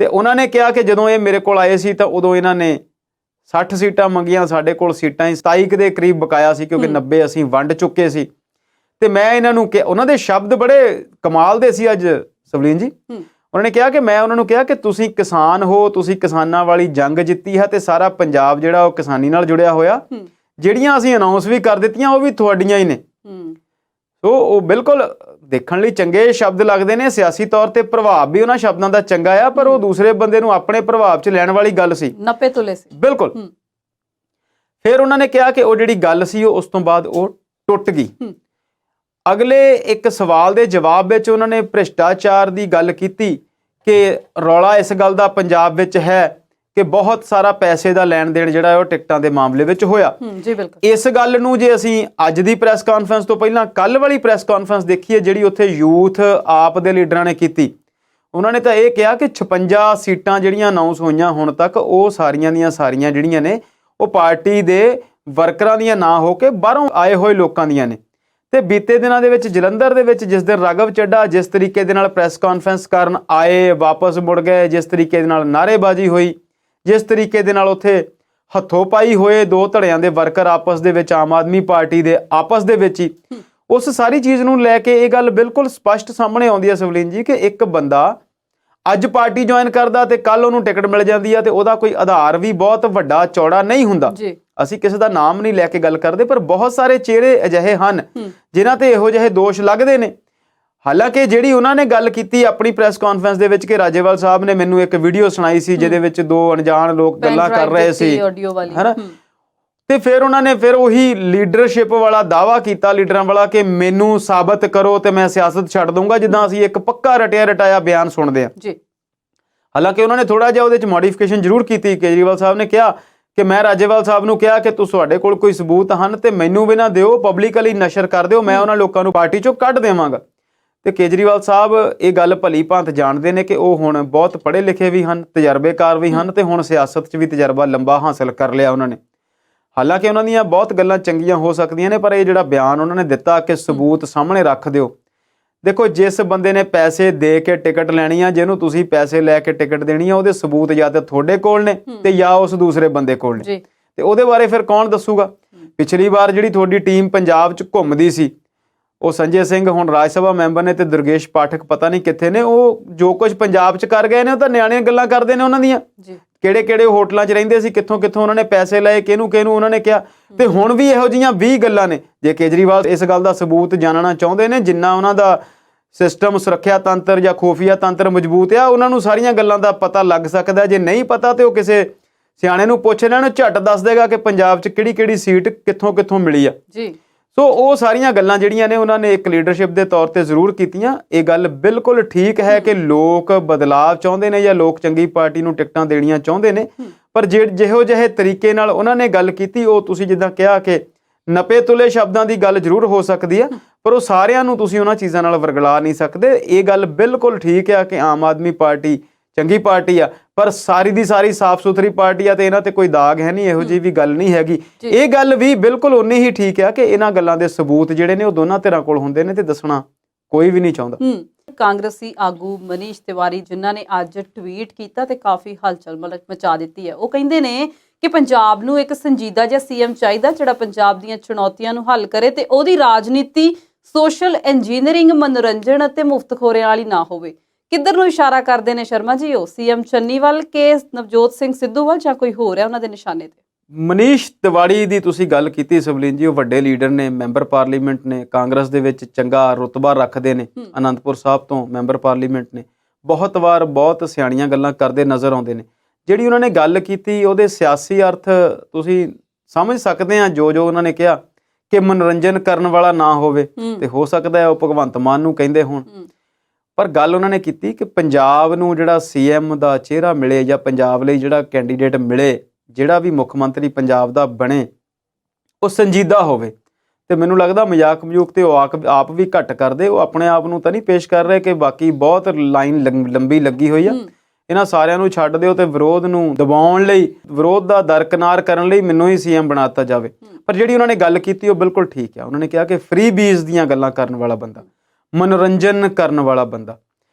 ਤੇ ਉਹਨਾਂ ਨੇ ਕਿਹਾ ਕਿ ਜਦੋਂ ਇਹ ਮੇਰੇ ਕੋਲ ਆਏ ਸੀ ਤਾਂ ਉਦੋਂ ਇਹਨਾਂ ਨੇ 60 ਸੀਟਾਂ ਮੰਗੀਆਂ, ਸਾਡੇ ਕੋਲ ਸੀਟਾਂ ਹੀ 27 ਦੇ ਕਰੀਬ ਬਕਾਇਆ ਸੀ ਕਿਉਂਕਿ 90 ਅਸੀਂ ਵੰਡ ਚੁੱਕੇ ਸੀ। ਤੇ ਮੈਂ ਇਹਨਾਂ ਨੂੰ ਕਿ ਉਹਨਾਂ ਦੇ ਸ਼ਬਦ ਬੜੇ ਕਮਾਲ ਦੇ ਸੀ ਅੱਜ ਸਵਲੀਨ ਜੀ। ਉਹਨਾਂ ਨੇ ਕਿਹਾ ਕਿ ਮੈਂ ਉਹਨਾਂ ਨੂੰ ਕਿਹਾ ਕਿ ਤੁਸੀਂ ਕਿਸਾਨ ਹੋ, ਤੁਸੀਂ ਕਿਸਾਨਾਂ ਵਾਲੀ ਜੰਗ ਜਿੱਤੀ ਹੈ ਤੇ ਸਾਰਾ ਪੰਜਾਬ ਜਿਹੜਾ ਉਹ ਕਿਸਾਨੀ ਨਾਲ ਜੁੜਿਆ ਹੋਇਆ, ਜਿਹੜੀਆਂ ਅਸੀਂ ਅਨਾਉਂਸ ਵੀ ਕਰ ਦਿੱਤੀਆਂ ਉਹ ਵੀ ਤੁਹਾਡੀਆਂ ਹੀ ਨੇ। ਸੋ ਉਹ ਬਿਲਕੁਲ ਦੇਖਣ ਲਈ ਚੰਗੇ ਸ਼ਬਦ ਲੱਗਦੇ ਨੇ, ਸਿਆਸੀ ਤੌਰ ਤੇ ਪ੍ਰਭਾਵ ਵੀ ਉਹਨਾਂ ਸ਼ਬਦਾਂ ਦਾ ਚੰਗਾ ਆ, ਪਰ ਉਹ ਦੂਸਰੇ ਬੰਦੇ ਨੂੰ ਆਪਣੇ ਪ੍ਰਭਾਵ 'ਚ ਲੈਣ ਵਾਲੀ ਗੱਲ ਸੀ। 90 ਤੋਲੇ ਸੀ ਬਿਲਕੁਲ। ਫਿਰ ਉਹਨਾਂ ਨੇ ਕਿਹਾ ਕਿ ਉਹ ਜਿਹੜੀ ਗੱਲ ਸੀ ਉਹ ਉਸ ਤੋਂ ਬਾਅਦ ਉਹ ਟੁੱਟ ਗਈ। ਅਗਲੇ ਇੱਕ ਸਵਾਲ ਦੇ ਜਵਾਬ ਵਿੱਚ ਉਹਨਾਂ ਨੇ ਭ੍ਰਿਸ਼ਟਾਚਾਰ ਦੀ ਗੱਲ ਕੀਤੀ ਕਿ ਰੌਲਾ ਇਸ ਗੱਲ ਦਾ ਪੰਜਾਬ ਵਿੱਚ ਹੈ ਕਿ ਬਹੁਤ ਸਾਰਾ ਪੈਸੇ ਦਾ ਲੈਣ ਦੇਣ ਜਿਹੜਾ ਉਹ ਟਿਕਟਾਂ ਦੇ ਮਾਮਲੇ ਵਿੱਚ ਹੋਇਆ। ਜੀ ਬਿਲਕੁਲ। ਇਸ ਗੱਲ ਨੂੰ ਜੇ ਅਸੀਂ ਅੱਜ ਦੀ ਪ੍ਰੈਸ ਕਾਨਫਰੰਸ ਤੋਂ ਪਹਿਲਾਂ ਕੱਲ ਵਾਲੀ ਪ੍ਰੈਸ ਕਾਨਫਰੰਸ ਦੇਖੀਏ ਜਿਹੜੀ ਉੱਥੇ ਯੂਥ ਆਪ ਦੇ ਲੀਡਰਾਂ ਨੇ ਕੀਤੀ, ਉਹਨਾਂ ਨੇ ਤਾਂ ਇਹ ਕਿਹਾ ਕਿ 56 ਸੀਟਾਂ ਜਿਹੜੀਆਂ ਅਨਾਉਂਸ ਹੋਈਆਂ ਹੁਣ ਤੱਕ ਉਹ ਸਾਰੀਆਂ ਦੀਆਂ ਸਾਰੀਆਂ ਜਿਹੜੀਆਂ ਨੇ ਉਹ ਪਾਰਟੀ ਦੇ ਵਰਕਰਾਂ ਦੀਆਂ ਨਾ ਹੋ ਕੇ ਬਾਹਰੋਂ ਆਏ ਹੋਏ ਲੋਕਾਂ ਦੀਆਂ ਨੇ। ਤੇ ਬੀਤੇ ਦਿਨਾਂ ਦੇ ਵਿੱਚ ਜਲੰਧਰ ਦੇ ਵਿੱਚ ਜਿਸ ਦਿਨ ਰਾਘਵ ਚੱਡਾ ਜਿਸ ਤਰੀਕੇ ਦੇ ਨਾਲ ਪ੍ਰੈਸ ਕਾਨਫਰੰਸ ਕਰਨ ਆਏ, ਵਾਪਸ ਮੁੜ ਗਏ, ਜਿਸ ਤਰੀਕੇ ਦੇ ਨਾਲ ਨਾਅਰੇਬਾਜ਼ੀ ਹੋਈ, ਜਿਸ ਤਰੀਕੇ ਦੇ ਨਾਲ ਉੱਥੇ ਹੱਥੋਂ ਪਾਈ ਹੋਏ ਦੋ ਧੜਿਆਂ ਦੇ ਵਰਕਰ ਆਪਸ ਦੇ ਵਿੱਚ, ਆਮ ਆਦਮੀ ਪਾਰਟੀ ਦੇ ਆਪਸ ਦੇ ਵਿੱਚ ਹੀ, ਉਸ ਸਾਰੀ ਚੀਜ਼ ਨੂੰ ਲੈ ਕੇ ਇਹ ਗੱਲ ਬਿਲਕੁਲ ਸਪਸ਼ਟ ਸਾਹਮਣੇ ਆਉਂਦੀ ਹੈ ਸਵਲੀਨ ਜੀ ਕਿ ਇੱਕ ਬੰਦਾ ਅੱਜ ਪਾਰਟੀ ਜੁਆਇਨ ਕਰਦਾ ਤੇ ਕੱਲ ਉਹਨੂੰ ਟਿਕਟ ਮਿਲ ਜਾਂਦੀ ਆ ਤੇ ਉਹਦਾ ਕੋਈ ਆਧਾਰ ਵੀ ਬਹੁਤ ਵੱਡਾ ਚੌੜਾ ਨਹੀਂ ਹੁੰਦਾ। ਅਸੀਂ ਕਿਸੇ ਦਾ ਨਾਮ ਨਹੀਂ ਲੈ ਕੇ ਗੱਲ ਕਰਦੇ, ਪਰ ਬਹੁਤ ਸਾਰੇ ਚਿਹਰੇ ਅਜਿਹੇ ਹਨ ਜਿਨ੍ਹਾਂ ਤੇ ਇਹੋ ਜਿਹੇ ਦੋਸ਼ ਲੱਗਦੇ ਨੇ। ਹਾਲਾਂਕਿ ਜਿਹੜੀ ਉਹਨਾਂ ਨੇ ਗੱਲ ਕੀਤੀ ਆਪਣੀ ਪ੍ਰੈਸ ਕਾਨਫਰੰਸ ਦੇ ਵਿੱਚ ਕਿ ਰਾਜੇਵਾਲ ਸਾਹਿਬ ਨੇ ਮੈਨੂੰ ਇੱਕ ਵੀਡੀਓ ਸੁਣਾਈ ਸੀ ਜਿਹਦੇ ਵਿੱਚ ਦੋ ਅਣਜਾਣ ਲੋਕ ਗੱਲਾਂ ਕਰ ਰਹੇ ਸੀ, ਹੈਨਾ, ਤੇ ਫਿਰ ਉਹਨਾਂ ਨੇ ਫਿਰ ਉਹੀ ਲੀਡਰਸ਼ਿਪ ਵਾਲਾ ਦਾਅਵਾ ਕੀਤਾ ਲੀਡਰਾਂ ਵਾਲਾ ਕਿ ਮੈਨੂੰ ਸਾਬਤ ਕਰੋ ਤੇ ਮੈਂ ਸਿਆਸਤ ਛੱਡ ਦਊਂਗਾ, ਜਿੱਦਾਂ ਅਸੀਂ ਇੱਕ ਪੱਕਾ ਰਟਿਆ ਰਟਾਇਆ ਬਿਆਨ ਸੁਣਦੇ ਹਾਂ ਜੀ। ਹਾਲਾਂਕਿ ਉਹਨਾਂ ਨੇ ਥੋੜਾ ਜਿਹਾ ਉਹਦੇ 'ਚ ਮੋਡੀਫਿਕੇਸ਼ਨ ਜ਼ਰੂਰ ਕੀਤੀ। ਕੇਜਰੀਵਾਲ ਸਾਹਿਬ ਨੇ ਕਿਹਾ ਕਿ ਮੈਂ ਰਾਜੇਵਾਲ ਸਾਹਿਬ ਨੂੰ ਕਿਹਾ ਕਿ ਤੁਹਾਡੇ ਕੋਲ ਕੋਈ ਸਬੂਤ ਹਨ ਤੇ ਮੈਨੂੰ ਵੀ ਨਾ ਦਿਓ, ਪਬਲਿਕਲੀ ਨਸ਼ਰ ਕਰ ਦਿਓ, ਮੈਂ ਉਹਨਾਂ ਲੋਕਾਂ ਨੂੰ ਪਾਰਟੀ 'ਚੋਂ ਕੱਢ ਦੇਵਾਂਗਾ। ਤੇ ਕੇਜਰੀਵਾਲ ਸਾਹਿਬ ਇਹ ਗੱਲ ਭਲੀ ਭਾਂਤ ਜਾਣਦੇ ਨੇ ਕਿ ਉਹ ਹੁਣ ਬਹੁਤ ਪੜ੍ਹੇ ਲਿਖੇ ਵੀ ਹਨ, ਤਜਰਬੇਕਾਰ ਵੀ ਹਨ ਤੇ ਹੁਣ ਸਿਆਸਤ 'ਚ ਵੀ ਤਜਰਬਾ ਲੰਬਾ ਹਾਸਲ ਕਰ ਲਿਆ ਉਹਨਾਂ ਨੇ। ਹਾਲਾਂਕਿ ਉਹਨਾਂ ਦੀਆਂ ਬਹੁਤ ਗੱਲਾਂ ਚੰਗੀਆਂ ਹੋ ਸਕਦੀਆਂ ਨੇ, ਪਰ ਇਹ ਜਿਹੜਾ ਬਿਆਨ ਉਹਨਾਂ ਨੇ ਦਿੱਤਾ ਕਿ ਸਬੂਤ ਸਾਹਮਣੇ ਰੱਖ ਦਿਓ। ਦੇਖੋ, ਜਿਸ ਬੰਦੇ ਨੇ ਪੈਸੇ ਦੇ ਕੇ ਟਿਕਟ ਲੈਣੀ ਆ, ਜਿਹਨੂੰ ਤੁਸੀਂ ਪੈਸੇ ਲੈ ਕੇ ਟਿਕਟ ਦੇਣੀ ਆ, ਉਹਦੇ ਸਬੂਤ ਜਾਂ ਤਾਂ ਤੁਹਾਡੇ ਕੋਲ ਨੇ ਤੇ ਜਾਂ ਉਸ ਦੂਸਰੇ ਬੰਦੇ ਕੋਲ ਨੇ, ਤੇ ਉਹਦੇ ਬਾਰੇ ਫਿਰ ਕੌਣ ਦੱਸੂਗਾ? ਪਿਛਲੀ ਵਾਰ ਜਿਹੜੀ ਤੁਹਾਡੀ ਟੀਮ ਪੰਜਾਬ 'ਚ ਘੁੰਮਦੀ ਸੀ, ਉਹ ਸੰਜੇ ਸਿੰਘ ਹੁਣ ਰਾਜ ਸਭਾ ਮੈਂਬਰ ਨੇ ਤੇ ਦੁਰਗੇਸ਼ ਪਾਠਕ ਪਤਾ ਨਹੀਂ ਕਿੱਥੇ ਨੇ। ਉਹ ਜੋ ਕੁਝ ਪੰਜਾਬ 'ਚ ਕਰ ਗਏ ਨੇ ਉਹ ਤਾਂ ਨਿਆਣੀਆਂ ਗੱਲਾਂ ਕਰਦੇ ਨੇ ਉਹਨਾਂ ਦੀਆਂ। ਕਿਹੜੇ ਕਿਹੜੇ ਹੋਟਲਾਂ 'ਚ ਰਹਿੰਦੇ ਸੀ, ਕਿੱਥੋਂ ਕਿੱਥੋਂ ਉਹਨਾਂ ਨੇ ਪੈਸੇ ਲਏ, ਕਿਹਨੂੰ ਕਿਹਨੂੰ ਉਹਨਾਂ ਨੇ ਕਿਹਾ। ਤੇ ਹੁਣ ਵੀ ਇਹੋ ਜਿਹੀਆਂ 20 ਗੱਲਾਂ ਨੇ। ਜੇ ਕੇਜਰੀਵਾਲ ਇਸ ਗੱਲ ਦਾ ਸਬੂਤ ਜਾਣਨਾ ਚਾਹੁੰਦੇ ਨੇ, ਜਿੰਨਾ ਉਹਨਾਂ ਦਾ ਸਿਸਟਮ ਸੁਰੱਖਿਆ ਤੰਤਰ ਜਾਂ ਖੂਫੀਆ ਤੰਤਰ ਮਜ਼ਬੂਤ ਆ, ਉਹਨਾਂ ਨੂੰ ਸਾਰੀਆਂ ਗੱਲਾਂ ਦਾ ਪਤਾ ਲੱਗ ਸਕਦਾ। ਜੇ ਨਹੀਂ ਪਤਾ ਤੇ ਉਹ ਕਿਸੇ ਸਿਆਣੇ ਨੂੰ ਪੁੱਛ ਲੈਣ, ਉਹ ਝੱਟ ਦੱਸ ਦੇਗਾ ਕਿ ਪੰਜਾਬ 'ਚ ਕਿਹੜੀ ਕਿਹੜੀ ਸੀਟ ਕਿੱਥੋਂ ਕਿੱਥੋਂ ਮਿਲੀ ਆ ਜੀ। ਸੋ ਉਹ ਸਾਰੀਆਂ ਗੱਲਾਂ ਜਿਹੜੀਆਂ ਨੇ ਉਹਨਾਂ ਨੇ ਇੱਕ ਲੀਡਰਸ਼ਿਪ ਦੇ ਤੌਰ ਤੇ ਜ਼ਰੂਰ ਕੀਤੀਆਂ। ਇਹ ਗੱਲ ਬਿਲਕੁਲ ਠੀਕ ਹੈ ਕਿ ਲੋਕ ਬਦਲਾਅ ਚਾਹੁੰਦੇ ਨੇ ਜਾਂ ਲੋਕ ਚੰਗੀ ਪਾਰਟੀ ਨੂੰ ਟਿਕਟਾਂ ਦੇਣੀਆਂ ਚਾਹੁੰਦੇ ਨੇ, ਪਰ ਜਿਹੋ ਜਿਹੇ ਤਰੀਕੇ ਨਾਲ ਉਹਨਾਂ ਨੇ ਗੱਲ ਕੀਤੀ, ਉਹ ਤੁਸੀਂ ਜਿੱਦਾਂ ਕਿਹਾ ਕਿ ਨਪੇ ਤੁਲੇ ਸ਼ਬਦਾਂ ਦੀ ਗੱਲ ਜ਼ਰੂਰ ਹੋ ਸਕਦੀ ਹੈ, ਪਰ ਉਹ ਸਾਰਿਆਂ ਨੂੰ ਤੁਸੀਂ ਉਹਨਾਂ ਚੀਜ਼ਾਂ ਨਾਲ ਵਰਗਲਾ ਨਹੀਂ ਸਕਦੇ। ਇਹ ਗੱਲ ਬਿਲਕੁਲ ਠੀਕ ਆ ਕਿ ਆਮ ਆਦਮੀ ਪਾਰਟੀ ਚੰਗੀ ਪਾਰਟੀ ਆ, ਪਰ ਸਾਰੀ ਦੀ ਸਾਰੀ ਸਾਫ਼ ਸੁਥਰੀ ਪਾਰਟੀ ਆ ਤੇ ਇਹਨਾਂ ਤੇ ਕੋਈ ਦਾਗ ਹੈ ਨਹੀਂ, ਇਹੋ ਜਿਹੀ ਵੀ ਗੱਲ ਨਹੀਂ ਹੈਗੀ। ਇਹ ਗੱਲ ਵੀ ਬਿਲਕੁਲ ਉਨੀ ਹੀ ਠੀਕ ਆ ਕਿ ਇਹਨਾਂ ਗੱਲਾਂ ਦੇ ਸਬੂਤ ਜਿਹੜੇ ਨੇ ਉਹ ਦੋਨਾਂ ਧਿਰਾਂ ਕੋਲ ਹੁੰਦੇ ਨੇ ਤੇ ਦੱਸਣਾ ਕੋਈ ਵੀ ਨਹੀਂ ਚਾਹੁੰਦਾ। ਕਾਂਗਰਸੀ ਆਗੂ ਮਨੀਸ਼ ਤਿਵਾਰੀ ਜਿਨ੍ਹਾਂ ਨੇ ਅੱਜ ਟਵੀਟ ਕੀਤਾ ਤੇ ਕਾਫੀ ਹਲਚਲ ਮਚਾ ਦਿੱਤੀ ਹੈ, ਉਹ ਕਹਿੰਦੇ ਨੇ ਕਿ ਪੰਜਾਬ ਨੂੰ ਇੱਕ ਸੰਜੀਦਾ ਜਿਹਾ ਸੀਐਮ ਚਾਹੀਦਾ ਜਿਹੜਾ ਪੰਜਾਬ ਦੀਆਂ ਚੁਣੌਤੀਆਂ ਨੂੰ ਹੱਲ ਕਰੇ ਤੇ ਉਹਦੀ ਰਾਜਨੀਤੀ ਸੋਸ਼ਲ ਇੰਜੀਨੀਅਰਿੰਗ, ਮਨੋਰੰਜਨ ਅਤੇ ਮੁਫਤਖੋਰੀਆਂ ਵਾਲੀ ਨਾ ਹੋਵੇ। ਕਿੱਧਰ ਨੂੰ ਇਸ਼ਾਰਾ ਕਰਦੇ ਨੇ ਸ਼ਰਮਾ ਜੀ? ਉਹ ਸੀਐਮ ਚੰਨੀ ਵੱਲ ਕਿ ਨਵਜੋਤ ਸਿੰਘ ਸਿੱਧੂ ਵੱਲ ਜਾਂ ਕੋਈ ਹੋਰ ਹੈ ਉਹਨਾਂ ਦੇ ਨਿਸ਼ਾਨੇ ਤੇ? ਮਨੀਸ਼ ਤਿਵਾੜੀ ਦੀ ਤੁਸੀਂ ਗੱਲ ਕੀਤੀ ਸਵਲੀਨ ਜੀ, ਉਹ ਵੱਡੇ ਲੀਡਰ ਨੇ, ਮੈਂਬਰ ਪਾਰਲੀਮੈਂਟ ਨੇ, ਕਾਂਗਰਸ ਦੇ ਵਿੱਚ ਚੰਗਾ ਰੁਤਬਾ ਰੱਖਦੇ ਨੇ, ਅਨੰਦਪੁਰ ਸਾਹਿਬ ਤੋਂ ਮੈਂਬਰ ਪਾਰਲੀਮੈਂਟ ਨੇ, ਬਹੁਤ ਵਾਰ ਬਹੁਤ ਸਿਆਣੀਆਂ ਗੱਲਾਂ ਕਰਦੇ ਨਜ਼ਰ ਆਉਂਦੇ ਨੇ। ਜਿਹੜੀ ਉਹਨਾਂ ਨੇ ਗੱਲ ਕੀਤੀ ਉਹਦੇ ਸਿਆਸੀ ਅਰਥ ਤੁਸੀਂ ਸਮਝ ਸਕਦੇ ਆ। ਜੋ ਉਹਨਾਂ ਨੇ ਕਿਹਾ ਕਿ ਮਨੋਰੰਜਨ ਕਰਨ ਵਾਲਾ ਨਾ ਹੋਵੇ, ਤੇ ਹੋ ਸਕਦਾ ਹੈ ਉਹ ਭਗਵੰਤ ਮਾਨ ਨੂੰ ਕਹਿੰਦੇ ਹੋਣ, ਪਰ ਗੱਲ ਉਹਨਾਂ ਨੇ ਕੀਤੀ ਕਿ ਪੰਜਾਬ ਨੂੰ ਜਿਹੜਾ ਸੀਐਮ ਦਾ ਚਿਹਰਾ ਮਿਲੇ ਜਾਂ ਪੰਜਾਬ ਲਈ ਜਿਹੜਾ ਕੈਂਡੀਡੇਟ ਮਿਲੇ, ਜਿਹੜਾ ਵੀ ਮੁੱਖ ਮੰਤਰੀ ਪੰਜਾਬ ਦਾ ਬਣੇ, ਉਹ ਸੰਜੀਦਾ ਹੋਵੇ। ਤੇ ਮੈਨੂੰ ਲੱਗਦਾ ਮਜ਼ਾਕ ਮਜ਼ੂਕ ਤੇ ਉਹ ਆਪ ਵੀ ਘੱਟ ਕਰਦੇ, ਉਹ ਆਪਣੇ ਆਪ ਨੂੰ ਤਾਂ ਨਹੀਂ ਪੇਸ਼ ਕਰ ਰਹੇ ਕਿ ਬਾਕੀ ਬਹੁਤ ਲਾਈਨ ਲੰਬੀ ਲੱਗੀ ਹੋਈ ਆ, ਇਹਨਾਂ ਸਾਰਿਆਂ ਨੂੰ ਛੱਡ ਦਿਓ ਤੇ ਵਿਰੋਧ ਨੂੰ ਦਬਾਉਣ ਲਈ, ਵਿਰੋਧ ਦਾ ਦਰਕਿਨਾਰ ਕਰਨ ਲਈ ਮੈਨੂੰ ਹੀ ਸੀਐਮ ਬਣਾਤਾ ਜਾਵੇ। ਪਰ ਜਿਹੜੀ ਉਹਨਾਂ ਨੇ ਗੱਲ ਕੀਤੀ ਉਹ ਬਿਲਕੁਲ ਠੀਕ ਆ। ਉਹਨਾਂ ਨੇ ਕਿਹਾ ਕਿ ਫ੍ਰੀ ਬੀਜ਼ ਦੀਆਂ ਗੱਲਾਂ ਕਰਨ ਵਾਲਾ ਬੰਦਾ, ਮਨੋਰੰਜਨ ਕਰਨ ਵਾਲਾ ਬੰਦਾ,